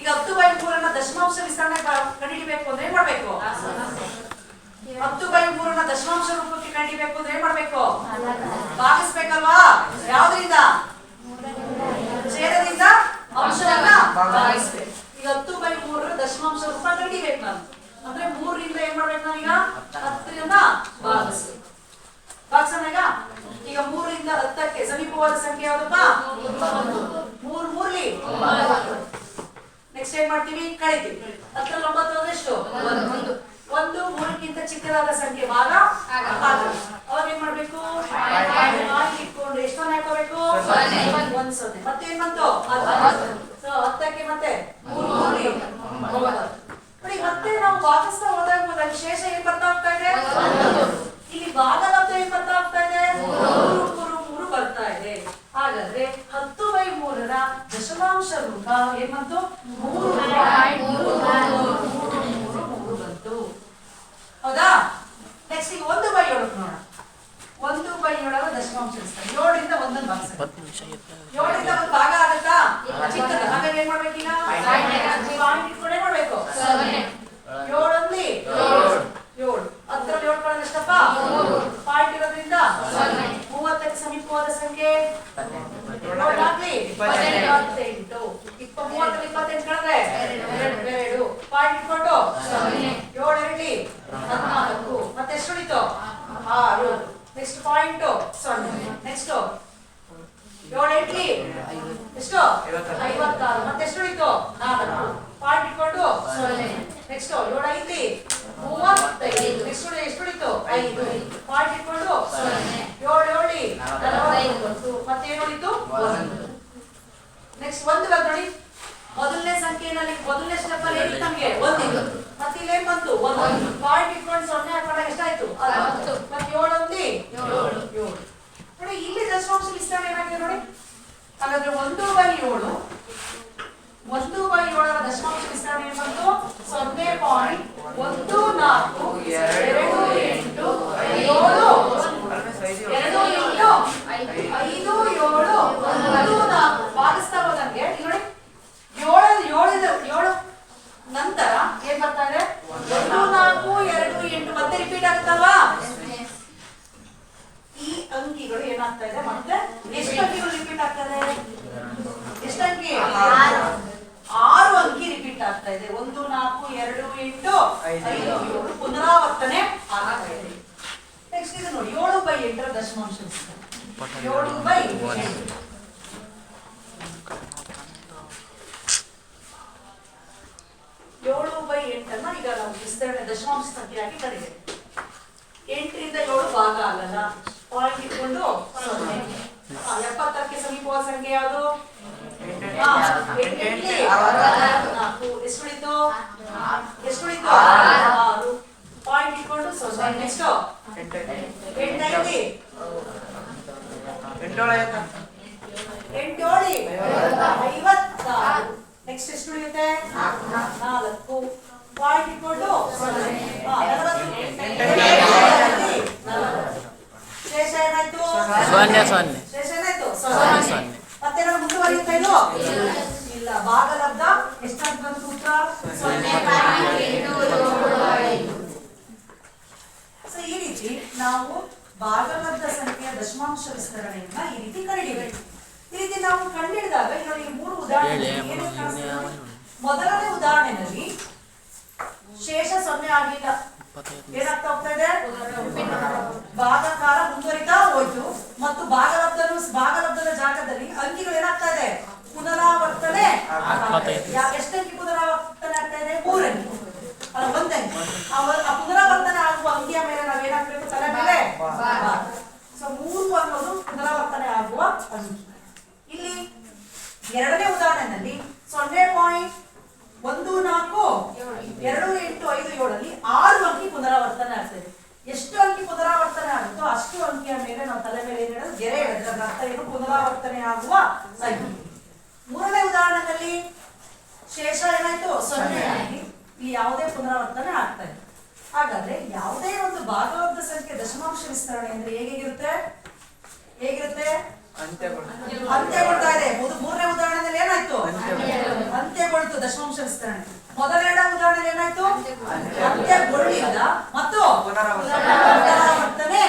ಈಗ 10/3 ದಶಮಾಂಶ ವಿಸ್ತರಣೆ ಕಂಡುಹಿಡಿಬೇಕು ಅಂದ್ರೆ ಏನ್ ಮಾಡ್ಬೇಕು? 10/3 ದಶಮಾಂಶ ರೂಪಕ್ಕೆ ಕಂಡುಹಿಡಿಬೇಕು ಅಂದ್ರೆ ಏನ್ ಮಾಡ್ಬೇಕು? ಭಾಗಿಸ್ಬೇಕಲ್ವಾ? ಯಾವ್ದ್ರಿಂದ? ಛೇದದಿಂದ ಅಂಶವನ್ನ ಭಾಗಿಸ್ಬೇಕು. ಈಗ 10/3 ದಶಮಾಂಶ ರೂಪ ಕಂಡುಹಿಡಿಬೇಕು ನಾನು ಅಂದ್ರೆ 3ರಿಂದ ಏನ್ ಮಾಡ್ಬೇಕು ನಾನೀಗ? 10ರಿಂದ ಭಾಗಿಸ್ಬೇಕು. ಭಾಗಿಸೋಣ. ಈಗ 3ರಿಂದ 10ಕ್ಕೆ ಸಮೀಪವಾದ ಸಂಖ್ಯೆ ಯಾವ್ದಪ್ಪ? 3 3ಲಿ 9. ನೆಕ್ಸ್ಟ್ ಏನ್ ಮಾಡ್ತೀವಿ? ಕಳಿತೀವಿ. 10 9 ಎಷ್ಟು? 1. 1 3ಕ್ಕಿಂತ ಚಿಕ್ಕದಾದ ಸಂಖ್ಯೆ ಭಾಗ ಅವಾಗ ಏನ್ ಮಾಡ್ಬೇಕು? ಇಟ್ಕೊಂಡು ಎಷ್ಟೊಂದು ಹಾಕೋಬೇಕು? 1 0. ಮತ್ತೆ ಏನ್ ಬಂತು? 10ಕ್ಕೆ ಮತ್ತೆ 3 3 ಮತ್ತೆ ನಾವು ಭಾಗಿಸ್ತಾ ಹೋದಾಗ ಶೇಷ ಏನ್ ಬರ್ತಾ ಹೋಗ್ತಾ ಇದೆ? ಇಲ್ಲಿ ಭಾಗಲಬ್ಧ ಏನ್ ಬರ್ತಾ ಹೋಗ್ತಾ ಇದೆ? 3 ಬರ್ತಾ ಇದೆ. ಹಾಗಾದ್ರೆ 10/3 ದಶಮಾಂಶ ರೂಪ ಏನ್ ಬಂತು? 3 ಬಂತು. ಹೌದಾ? ನೆಕ್ಸ್ಟ್ ಈಗ 1/7 ನೋಡೋಣ. 1/7 ದಶಮಾಂಶ ವಿಸ್ತರಣೆ 7ರಿಂದ 1 ಭಾಗಿಸೋಣ. 7ರಿಂದ 1 ಭಾಗ ಆಗತ್ತಾ? ಚಿಕ್ಕದ. ಹಾಗಾದ್ರೆ ಏನ್ ಮಾಡ್ಬೇಕು? ಈಗ ಪಾಯಿಂಟ್ ಇಟ್ಕೊಂಡೇ ಮಾಡ್ಬೇಕು. 7 7 10ರಲ್ಲಿ 7 ಕಳೆದ ಎಷ್ಟಪ್ಪ? ಪಾಯಿಂಟ್ ಇರೋದ್ರಿಂದ 30ಕ್ಕೆ ಸಮೀಪವಾದ ಸಂಖ್ಯೆ 28. 30ರಲ್ಲಿ 28 ಕಳೆದ್ರೆ 2 ಪಾಯಿಂಟ್ ಇಟ್ಕೊಂಡು 7 2 14. ಮತ್ತೆ ಎಷ್ಟು ಉಳಿತು? 6. Next point 0. ನೆಕ್ಸ್ಟ್ 7 8 ಎಷ್ಟು? 56. ಮತ್ತೆ ಎಷ್ಟು ಉಳಿತು? 4 ಪಾಯಿಂಟ್ ಇಟ್ಕೊಂಡು 0. ನೆಕ್ಸ್ಟ್ 7 5 35. ನೆಕ್ಸ್ಟ್ ಎಷ್ಟು ಉಳಿತು? 5 ಪಾಯಿಂಟ್ ಇಟ್ಕೊಂಡು 0. 7 7 49. ಮತ್ತೆ ಏನು ಉಳಿತು? 1. ನೆಕ್ಸ್ಟ್ 1 ನೋಡಿ. ಮೊದಲನೇ ಸಂಖ್ಯೆಯಲ್ಲಿ ಮೊದಲನೇ ಸ್ಟೆಪ್ ಅಲ್ಲಿ ಏನಿತ್ತು ನಮಗೆ? 1 ಇತ್ತು. ಮತ್ತೆ ಇಲ್ಲಿ ಏನ್ ಬಂತು? 1 ಪಾಯಿಂಟ್ ಇಟ್ಕೊಂಡು 0 ಹಾಕೊಂಡಾಗ ಎಷ್ಟಾಯ್ತು? 10. ಮತ್ತೆ 7 ನೋಡಿ. ಇಲ್ಲಿ ದಶಮಾಂಶ ವಿಸ್ತರಣೆ ಏನಾಗಿದೆ ನೋಡಿ. ಹಾಗಾದ್ರೆ 1/7 ದಶಮಾಂಶ ವಿಸ್ತರಣೆ ಏನ್ ಬಂತು? 0.1428 ಭಾಗಿಸ್ತಾ ಹೋದಂಗೆ ನೋಡಿ 7 ನಂತರ ಏನ್ ಬರ್ತಾ ಇದೆ? 1 4 2 8 ಮತ್ತೆ ರಿಪೀಟ್ ಆಗುತ್ತಲ್ವಾ? ಈ ಅಂಕಿಗಳು ಏನಾಗ್ತಾ ಇದೆ? ಮತ್ತೆ ಎಷ್ಟು ಅಂಕಿಗಳು ರಿಪೀಟ್ ಆಗ್ತದೆ? ಎಷ್ಟು ಅಂಕಿ? 6 ಅಂಕಿ ರಿಪೀಟ್ ಆಗ್ತಾ ಇದೆ. 1 4 2 8 5 7 ಪುನರಾವರ್ತನೆ ಆಗ್ತಾ ಇದೆ. ನೆಕ್ಸ್ಟ್ ಇದು ನೋಡಿ 7/8 ದಶಮಾಂಶ ವಿಸ್ತರಣೆ. 7/8 7/8 ಈಗ ನಾವು ವಿಸ್ತರಣೆ ದಶಮಾಂಶ ಸಂಖ್ಯೆಯಾಗಿ ಕರೀಬೇಕು. 8 ರಿಂದ 7 ಭಾಗ ಆಗಲ್ಲ, ಪಾಯಿಂಟ್ ಇಟ್ಕೊಂಡು 0. 70ಕ್ಕೆ ಸಮೀಪವಾದ ಸಂಖ್ಯೆ ಯಾವುದು? 8 ಎಷ್ಟು ಉಳಿತು? 6. ಪಾಯಿಂಟ್ ಇಟ್ಕೊಂಡು 0. ನೆಕ್ಸ್ಟ್ 8 56. ನೆಕ್ಸ್ಟ್ ಎಷ್ಟು ಉಳಿಯುತ್ತೆ? 4. ಪಾಯಿಂಟ್ ಇಟ್ಕೊಂಡು 0. ಶೇಷ ಏನಾಯ್ತು? ಶೇಷ ಏನಾಯ್ತು? 0. ಮತ್ತೆ ನಾನು ಮುಂದುವರಿಯುತ್ತಾ ಇಲ್ವೋ? ಇಲ್ಲ. ಭಾಗಲಬ್ಧ ಎಷ್ಟಾಗಿ ಬಂತು ಉತ್ತರ? 0.825. ಸೊ ಈ ರೀತಿ ನಾವು ಭಾಗಲಬ್ಧ ಸಂಖ್ಯೆಯ ದಶಮಾಂಶ ವಿಸ್ತರಣೆಯನ್ನ ಈ ರೀತಿ ಕಂಡುಹಿಡಿಯಬೇಕು. ಈ ರೀತಿ ನಾವು ಕಂಡುಹಿಡಿದಾಗ ನೋಡಿ 3 ಉದಾಹರಣೆ. ಮೊದಲನೇ ಉದಾಹರಣೆಯಲ್ಲಿ ಶೇಷ 0 ಆಗಿಲ್ಲ. ಏನಾಗ್ತಾ ಹೋಗ್ತಾ ಇದೆ? ಭಾಗಾಕಾರ ಮುಂದುವರಿತಾ ಹೋಯ್ತು ಮತ್ತು ಭಾಗಲಬ್ಧದ ಜಾಗದಲ್ಲಿ ಅಂಕಿಗಳು ಏನಾಗ್ತಾ ಇದೆ? ಪುನರಾವರ್ತನೆ. ಎಷ್ಟು ಅಂಕಿ ಪುನರಾವರ್ತನೆ ಆಗ್ತಾ ಇದೆ? 3 ಅಂಕಿ ಅಲ್ಲ, 1 ಅಂಕಿ. ಆ ಪುನರಾವರ್ತನೆ ಆಗುವ ಅಂಕಿಯ ಮೇಲೆ ನಾವೇನಾಗ್ಬೇಕು? ತಲೆ ಮೇಲೆ ಸೊ 3 ಅನ್ನೋದು ಪುನರಾವರ್ತನೆ ಆಗುವ ಅಂಕಿ. ಇಲ್ಲಿ ಎರಡನೇ ಉದಾಹರಣೆಯಲ್ಲಿ 0.142857 6 ಅಂಕಿ ಪುನರಾವರ್ತನೆ ಆಗ್ತದೆ. ಎಷ್ಟು ಅಂಕಿ ಪುನರಾವರ್ತನೆ ಆಗುತ್ತೋ ಅಷ್ಟು ಅಂಕಿಯ ಮೇಲೆ ನಾವು ತಲೆ ಮೇಲೆ ಏನ್ ಹೇಳೋದು? ಗೆರೆ ಎಳೆದ್ರೆ ಅದರ ಅರ್ಥ ಏನು? ಪುನರಾವರ್ತನೆ ಆಗುವ ಸಂಖ್ಯೆ. ಮೂರನೇ ಉದಾಹರಣೆಯಲ್ಲಿ ಶೇಷ ಏನಾಯ್ತು? 0 ಆಗಿ ಇಲ್ಲಿ ಯಾವುದೇ ಪುನರಾವರ್ತನೆ ಆಗ್ತಾ ಇದೆ. ಹಾಗಾದ್ರೆ ಯಾವುದೇ ಒಂದು ಭಾಗಲಬ್ಧ ಸಂಖ್ಯೆ ದಶಮಾಂಶ ವಿಸ್ತರಣೆ ಅಂದ್ರೆ ಹೇಗಿರುತ್ತೆ? ಅಂತ್ಯಗೊಳ್ತಾ ಇದೆ. ಮೂರನೇ ಉದಾಹರಣೆಯಲ್ಲಿ ಏನಾಯ್ತು? ಅಂತ್ಯಗೊಳ್ತು ದಶಮಾಂಶ ವಿಸ್ತರಣೆ. ಮೊದಲೆರಡ ಉದಾಹರಣೆಯಲ್ಲಿ ಏನಾಯ್ತು? ಅಂತ್ಯಗೊಳ್ಳಿಲ್ಲ ಮತ್ತು ಪುನರಾವರ್ತನೆ.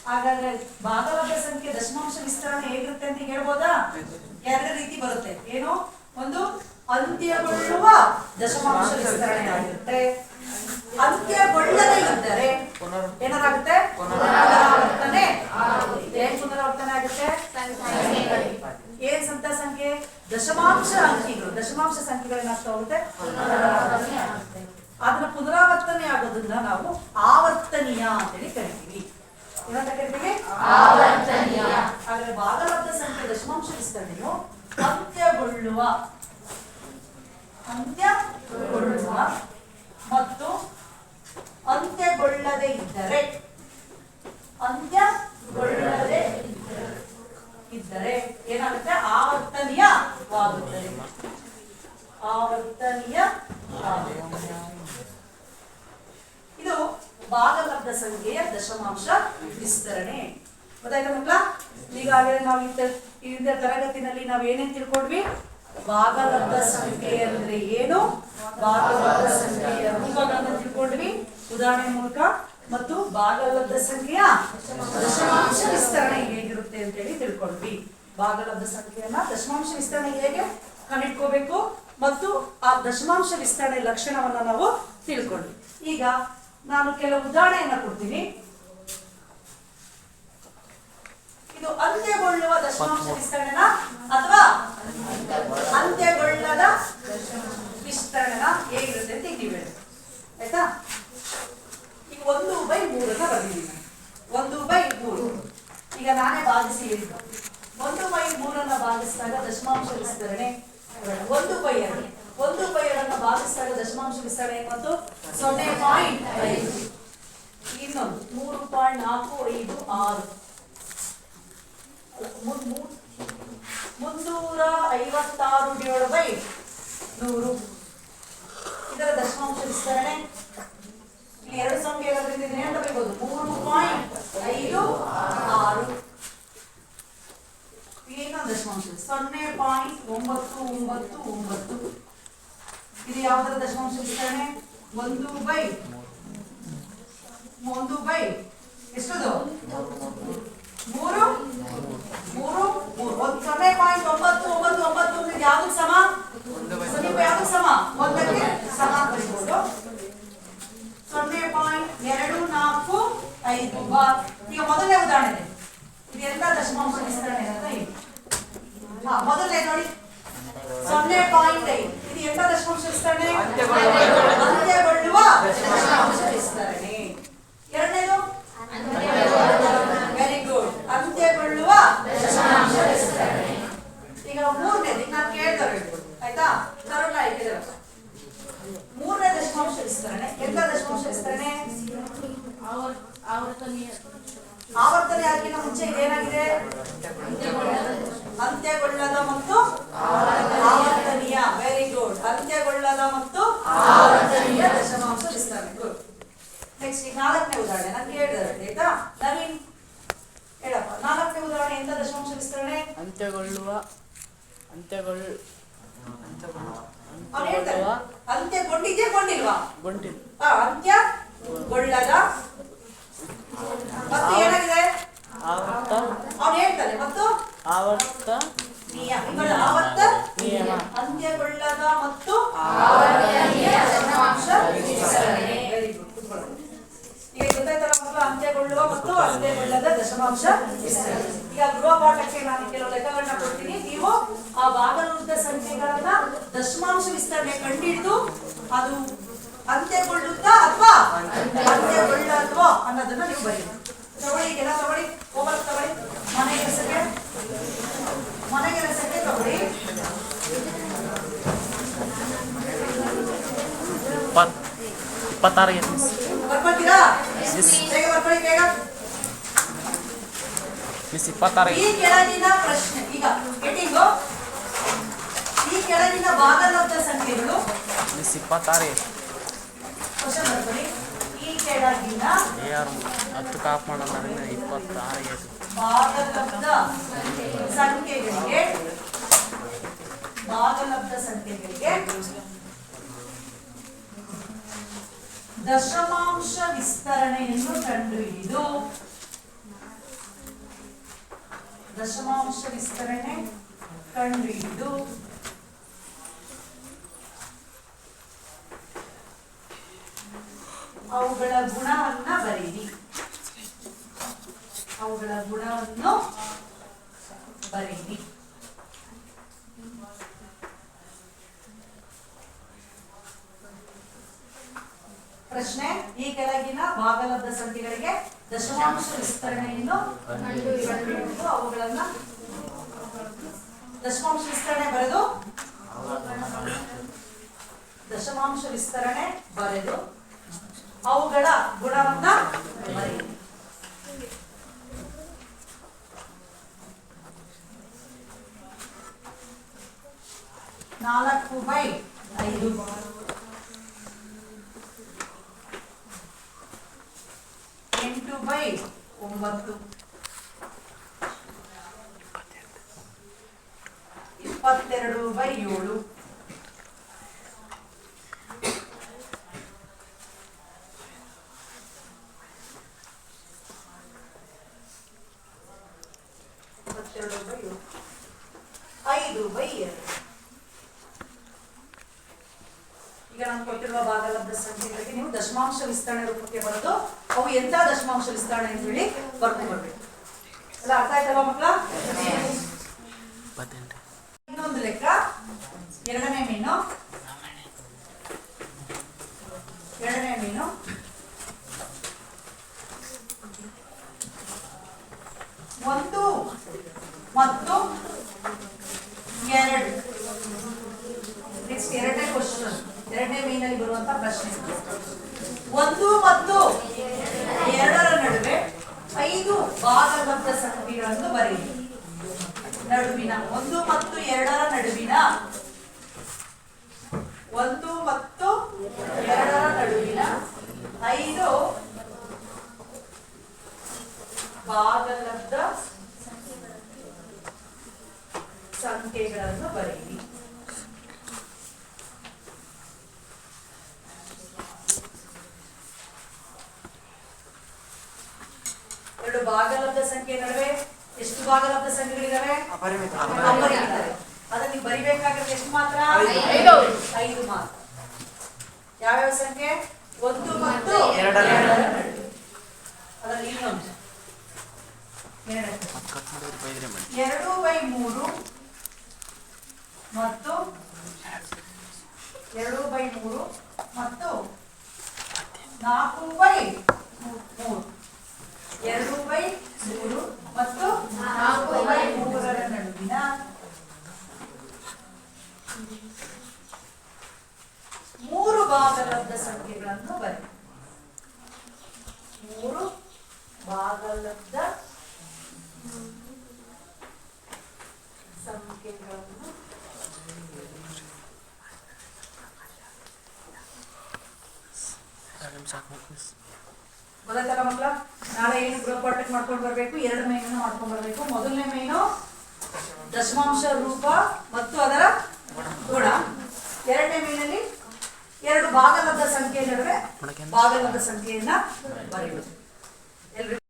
ಹಾಗಾದ್ರೆ ಭಾಗಲಬ್ಧ ಸಂಖ್ಯೆ ದಶಮಾಂಶ ವಿಸ್ತರಣೆ ಹೇಗಿರುತ್ತೆ ಅಂತ ಹೇಳ್ಬೋದಾ? 2 ರೀತಿ ಬರುತ್ತೆ. ಏನು? ಒಂದು ಅಂತ್ಯಗೊಳ್ಳುವ ದಶಮಾಂಶ ವಿಸ್ತರಣೆ ಆಗಿರುತ್ತೆ. ಅಂತ್ಯಗೊಳ್ಳದೇ ಇದ್ದರೆ ಏನಾಗುತ್ತೆ? ಪುನರಾವರ್ತನೆ. ಏನ್ ಪುನರಾವರ್ತನೆ ಆಗುತ್ತೆ? ಏನ್ ಸಂತ ಸಂಖ್ಯೆ? ದಶಮಾಂಶ ಅಂಕಿಗಳು, ದಶಮಾಂಶ ಸಂಖ್ಯೆಗಳೇನಾಗ್ತಾ ಹೋಗುತ್ತೆ? ಅದನ್ನ ಪುನರಾವರ್ತನೆ ಆಗೋದನ್ನ ನಾವು ಆವರ್ತನೀಯ ಅಂತೇಳಿ ಕರಿತೀವಿ. ಏನಂತ ಕರಿತೀವಿ? ಆವರ್ತನೀಯ. ಹಾಗಾದ್ರೆ ಭಾಗಲಬ್ಧ ಸಂಖ್ಯೆ ದಶಮಾಂಶ ವಿಸ್ತರಣೆಯು ಅಂತ್ಯಗೊಳ್ಳುವ ಮತ್ತು ಅಂತ್ಯಗೊಳ್ಳದೇ ಇದ್ದರೆ ಏನಾಗುತ್ತೆ? ಆವರ್ತನೀಯವಾಗುತ್ತದೆ. ಇದು ಭಾಗಲಬ್ಧ ಸಂಖ್ಯೆಯ ದಶಮಾಂಶ ವಿಸ್ತರಣೆ. ಗೊತ್ತಾಯ್ತಾ ಮಕ್ಕಳ? ಈಗಾಗಲೇ ನಾವು ಇಂದ ತರಗತಿನಲ್ಲಿ ನಾವು ಏನೇನು ತಿಳ್ಕೊಂಡ್ವಿ? ಭಾಗಲಬ್ಧ ಸಂಖ್ಯೆ ಅಂದ್ರೆ ಏನು, ಭಾಗಲಬ್ಧ ಸಂಖ್ಯೆಯ ರೂಪಗಳನ್ನು ತಿಳ್ಕೊಂಡ್ವಿ ಉದಾಹರಣೆ ಮೂಲಕ, ಮತ್ತು ಭಾಗಲಬ್ಧ ಸಂಖ್ಯೆಯ ದಶಮಾಂಶ ವಿಸ್ತರಣೆ ಹೇಗಿರುತ್ತೆ ಅಂತ ಹೇಳಿ ತಿಳ್ಕೊಂಡ್ವಿ. ಭಾಗಲಬ್ಧ ಸಂಖ್ಯೆಯನ್ನ ದಶಮಾಂಶ ವಿಸ್ತರಣೆ ಹೇಗೆ ಕಂಡಿಡ್ಕೋಬೇಕು ಮತ್ತು ಆ ದಶಮಾಂಶ ವಿಸ್ತರಣೆ ಲಕ್ಷಣವನ್ನ ನಾವು ತಿಳ್ಕೊಂಡ್ವಿ. ಈಗ ನಾನು ಕೆಲವು ಉದಾಹರಣೆಯನ್ನ ಕೊಡ್ತೀನಿ. ಇದು ಅಂತ್ಯಗೊಳ್ಳುವ ದಶಮಾಂಶ ವಿಸ್ತರಣೆನ ಅಥವಾ ಅಂತ್ಯಗೊಳ್ಳದ ವಿಸ್ತರಣೆನ ಹೇಗಿರುತ್ತೆ ಅಂತ ನೀವು ಹೇಳಿ. ಆಯ್ತಾ? ಈಗ 1/3 ಬರ್ದಿದ್ದೀನಿ. 1/3 ಈಗ ನಾನೇ ಭಾಗಿಸಿ ಹೇಳಿದ್ದು. 1/3 ಭಾಗಿಸಿದಾಗ ದಶಮಾಂಶ ವಿಸ್ತರಣೆ 1/2. 1/2 ಭಾಗಿಸಿದಾಗ ದಶಮಾಂಶ ವಿಸ್ತರಣೆ ಮತ್ತು 0.5. ಇನ್ನೊಂದು 3.456 356/100 ಇದರ ದಶಮಾಂಶ ವಿಸ್ತರಣೆ. ಇಲ್ಲಿ 2 ಸಂಖ್ಯೆಗಳಿಂದ ಏನು ಬರೀಬಹುದು? 3.56. ಇನ್ನೊಂದು ದಶಮಾಂಶ 0.999. ಇದು ಯಾವುದರ ದಶಮಾಂಶ ವಿಸ್ತರಣೆ? 1/1 ಎಷ್ಟದು? 3 0.999 ಯಾವುದು ಸಮ? ಸಮೀಪ ಯಾವುದು ಸಮ? 1ಕ್ಕೆ ಸಮ ಬರೀಬಹುದು. 0.245. ಈಗ ಮೊದಲನೇ ಉದಾಹರಣೆ ಇದೆಲ್ಲ ದಶಮಾಂಶ ವಿಸ್ತರಣೆ ಅಂತ ಹೇಳಿ. ಮೊದಲನೇ ನೋಡಿ 0.5 ಇದು ಎಂತ ದಶಮಾಂಶ ವಿಸ್ತರಣೆ? ಅಂತ್ಯಗೊಳ್ಳುವ ದಶಮಾಂಶ ವಿಸ್ತರಣೆ. ಎರಡನೇದು ವೆರಿ ಗುಡ್, ಅಂತ್ಯಗೊಳ್ಳುವ ದಶಮಾಂಶ ವಿಸ್ತರಣೆ. ಈಗ ಮೂರನೇದು ನಾನು ಕೇಳ್ತಾರೆ ಆಯ್ತಾ, ತರುಣ ಆಯ್ಕೆ. ಮೂರನೇ ದಶಮಾಂಶ ವಿಸ್ತರಣೆ ಎಂತ ದಶಮಾಂಶ ವಿಸ್ತರಣೆ? ಆವರ್ತನೆ ಆಗಿನ ಮುಂಚೆ ಇದೇನಾಗಿದೆ? ಅಂತ್ಯಗೊಳ್ಳದ ಮತ್ತು ಆವರ್ತನೀಯ. ವೆರಿ ಗುಡ್, ಅಂತ್ಯಗೊಳ್ಳದ ಮತ್ತು ಆವರ್ತನೀಯ ದಶಮಾಂಶ ವಿಸ್ತರಣೆ. ಗುಡ್. ನೆಕ್ಸ್ಟ್ ಈಗ ನಾಲ್ಕನೇ ಉದಾಹರಣೆ ನಾನು ಕೇಳಿದ್ರೆ ಆಯ್ತಾ ನವೀನ್ ಹೇಳಪ್ಪ. ನಾಲ್ಕನೇ ಉದಾಹರಣೆ ಎಂತ ದಶಮಾಂಶ ವಿಸ್ತರಣೆ? ಅವ್ನು ಹೇಳ್ತಾರೆ ಅಂತ್ಯಗೊಂಡಿದ್ಯಾ ಗೊಂಡಿಲ್ವಾ? ಅಂತ್ಯಗೊಳ್ಳದ ಮತ್ತು ಏನಾಗಿದೆ? ಅವ್ನು ಹೇಳ್ತಾನೆ ಮತ್ತು ಆವರ್ತನೀಯ. ಅಂತ್ಯಗೊಳ್ಳದ ಮತ್ತು ಆವರ್ತನೀಯ ದಶಮಾಂಶ ವಿಸ್ತರಣೆ. Very good. ಈಗ ಗೊತ್ತಾಯ್ತಲ್ಲ ಮಕ್ಕಳು, ಅಂತ್ಯಗೊಳ್ಳುವ ಮತ್ತು ಅಂತ್ಯಗೊಳ್ಳದ ದಶಮಾಂಶ ವಿಸ್ತರಣೆ. ಈಗ ಗೃಹಪಾಠಕ್ಕೆ ನಾನು ಕೆಲವು ಲೆಕ್ಕಗಳನ್ನ ಕೊಡ್ತೀನಿ. ನೀವು ಆ ಭಾಗಲಬ್ಧ ಸಂಖ್ಯೆಗಳನ್ನ ದಶಮಾಂಶ ವಿಸ್ತರಣೆ ಕಂಡಿಡಿದು ಅದು ಅಂತ್ಯಗೊಳ್ಳುತ್ತಾ ಅಥವಾ ಅಂತ್ಯಗೊಳ್ಳಲ್ವಾ ಅನ್ನೋದನ್ನ ನೀವು ಬರೀರಿ. ತಗೊಳ್ಳಿ, ಈಗೆಲ್ಲ ತಗೊಳ್ಳಿ, ಹೋಮ್ವರ್ಕ್ ತಗೊಳ್ಳಿ, ಮನೆಗೆ ರಸಕ್ಕೆ ತಗೊಳ್ಳಿ. 26 ಬರ್ಕೊಳ್ತೀರಾ? ಬೇಗ ಬರ್ಕೊಳ್ಳಿ, ಬೇಗ. ಈ ಕೆಳಗಿನ ಪ್ರಶ್ನೆ, ಈಗ ಹೆಡ್ಡಿಂಗು ಈ ಕೆಳಗಿನ ಭಾಗಲಬ್ಧ ಸಂಖ್ಯೆಗಳು. 26 ಕ್ವಶನ್ ಬರ್ಕೊಳ್ಳಿ. ಈ ಕೆಳಗಿನ ಭಾಗಲಬ್ಧ ಸಂಖ್ಯೆಗಳಿಗೆ ದಶಮಾಂಶ ವಿಸ್ತರಣೆಯನ್ನು ಕಂಡುಹಿಡಿದು ಅವುಗಳ ಗುಣವನ್ನು ಬರೆಯಿರಿ. ಪ್ರಶ್ನೆ, ಈ ಕೆಳಗಿನ ಭಾಗಲಬ್ಧ ಸಂಖ್ಯೆಗಳಿಗೆ ದಶಮಾಂಶ ವಿಸ್ತರಣೆಯನ್ನು ಕಂಡುಹಿಡಿದು ಅವುಗಳನ್ನ ದಶಮಾಂಶ ವಿಸ್ತರಣೆ ಬರೆದು ಅವುಗಳ ಗುಣವನ್ನ ಬರೆಯಿರಿ. 4/5 8/9 22/7 5/2. ಈಗ ನಾನು ಕೊಟ್ಟಿರುವ ಭಾಗಲಬ್ಧ ಸಂಖ್ಯೆಗಳಿಗೆ ನೀವು ದಶಮಾಂಶ ವಿಸ್ತರಣೆ ರೂಪಕ್ಕೆ ಬರೆದು ಅವು ಎಂತ ದಶಮಾಂಶ ವಿಸ್ತರಣೆ ಅಂತ ಹೇಳಿ ಬರ್ಕೊಂಡು ಬರ್ಬೇಕು. ಎಲ್ಲ ಅರ್ಥ ಆಯ್ತಲ್ವಾ ಮಕ್ಕಳ? ಇನ್ನೊಂದು ಲೆಕ್ಕ, ಎರಡನೇ ಮೀನು. ಒಂದು ಮತ್ತು ಎರಡು. ನೆಕ್ಸ್ಟ್ ಎರಡನೇ ಕ್ವಶನ್, ಎರಡನೇ ಮೀನಲ್ಲಿ ಬರುವಂತ ಪ್ರಶ್ನೆ. 1 ಮತ್ತು 2ರ ನಡುವೆ 5 ಭಾಗಲಬ್ಧ ಸಂಖ್ಯೆಗಳನ್ನು ಬರೆಯಿರಿ. ನಡುವಿನ 1 ಮತ್ತು 2ರ ನಡುವಿನ 5 ಭಾಗಲಬ್ಧ ಸಂಖ್ಯೆಗಳನ್ನು ಬರೆಯಿರಿ. ಎರಡು ಭಾಗಲಬ್ಧ ಸಂಖ್ಯೆ ನಡುವೆ ಎಷ್ಟು ಭಾಗಲಬ್ಧ ಸಂಖ್ಯೆಗಳಿದಾವೆ? ಅಪರಿಮಿತ. ಅದನ್ನ ನೀವು ಬರಿಬೇಕಾಗಿರೋದು ಎಷ್ಟು ಮಾತ್ರ? 5 ಮಾತ್ರ. ಯಾವ್ಯಾವ ಸಂಖ್ಯೆ? 1 ಮತ್ತು 2ರ ನಡುವೆ. ಅದರಲ್ಲಿ ಇನ್ನೊಂದು 2/3 ಮತ್ತು 2/3 ಮತ್ತು 4/3 2/3 ಮತ್ತು 4/3 ನಡುವಿನ ಮೂರು ಭಾಗಲಬ್ಧ ಸಂಖ್ಯೆಗಳನ್ನು ಬರೆಯಿರಿ. 3 ಭಾಗಲಬ್ಧ ಸಂಖ್ಯೆಗಳನ್ನು ಗೊತ್ತಾಯ್ತಲ್ಲ ಮಕ್ಕಳ? ನಾಳೆ ಏನು ಗ್ರೂಪ್ ವರ್ಕ್ ಮಾಡ್ಕೊಂಡು ಬರಬೇಕು. 2 ಮೈನನ್ನು ಮಾಡ್ಕೊಂಡು ಬರಬೇಕು. ಮೊದಲನೇ ಮೈನು ದಶಮಾಂಶ ರೂಪ ಮತ್ತು ಅದರ ಗುಣ. 2ನೇ ಮೈನಲ್ಲಿ 2 ಭಾಗಲಬ್ಧ ಸಂಖ್ಯೆ ನಡುವೆ ಭಾಗಲಬ್ಧ ಸಂಖ್ಯೆಯನ್ನ ಬರೆಯುವುದು.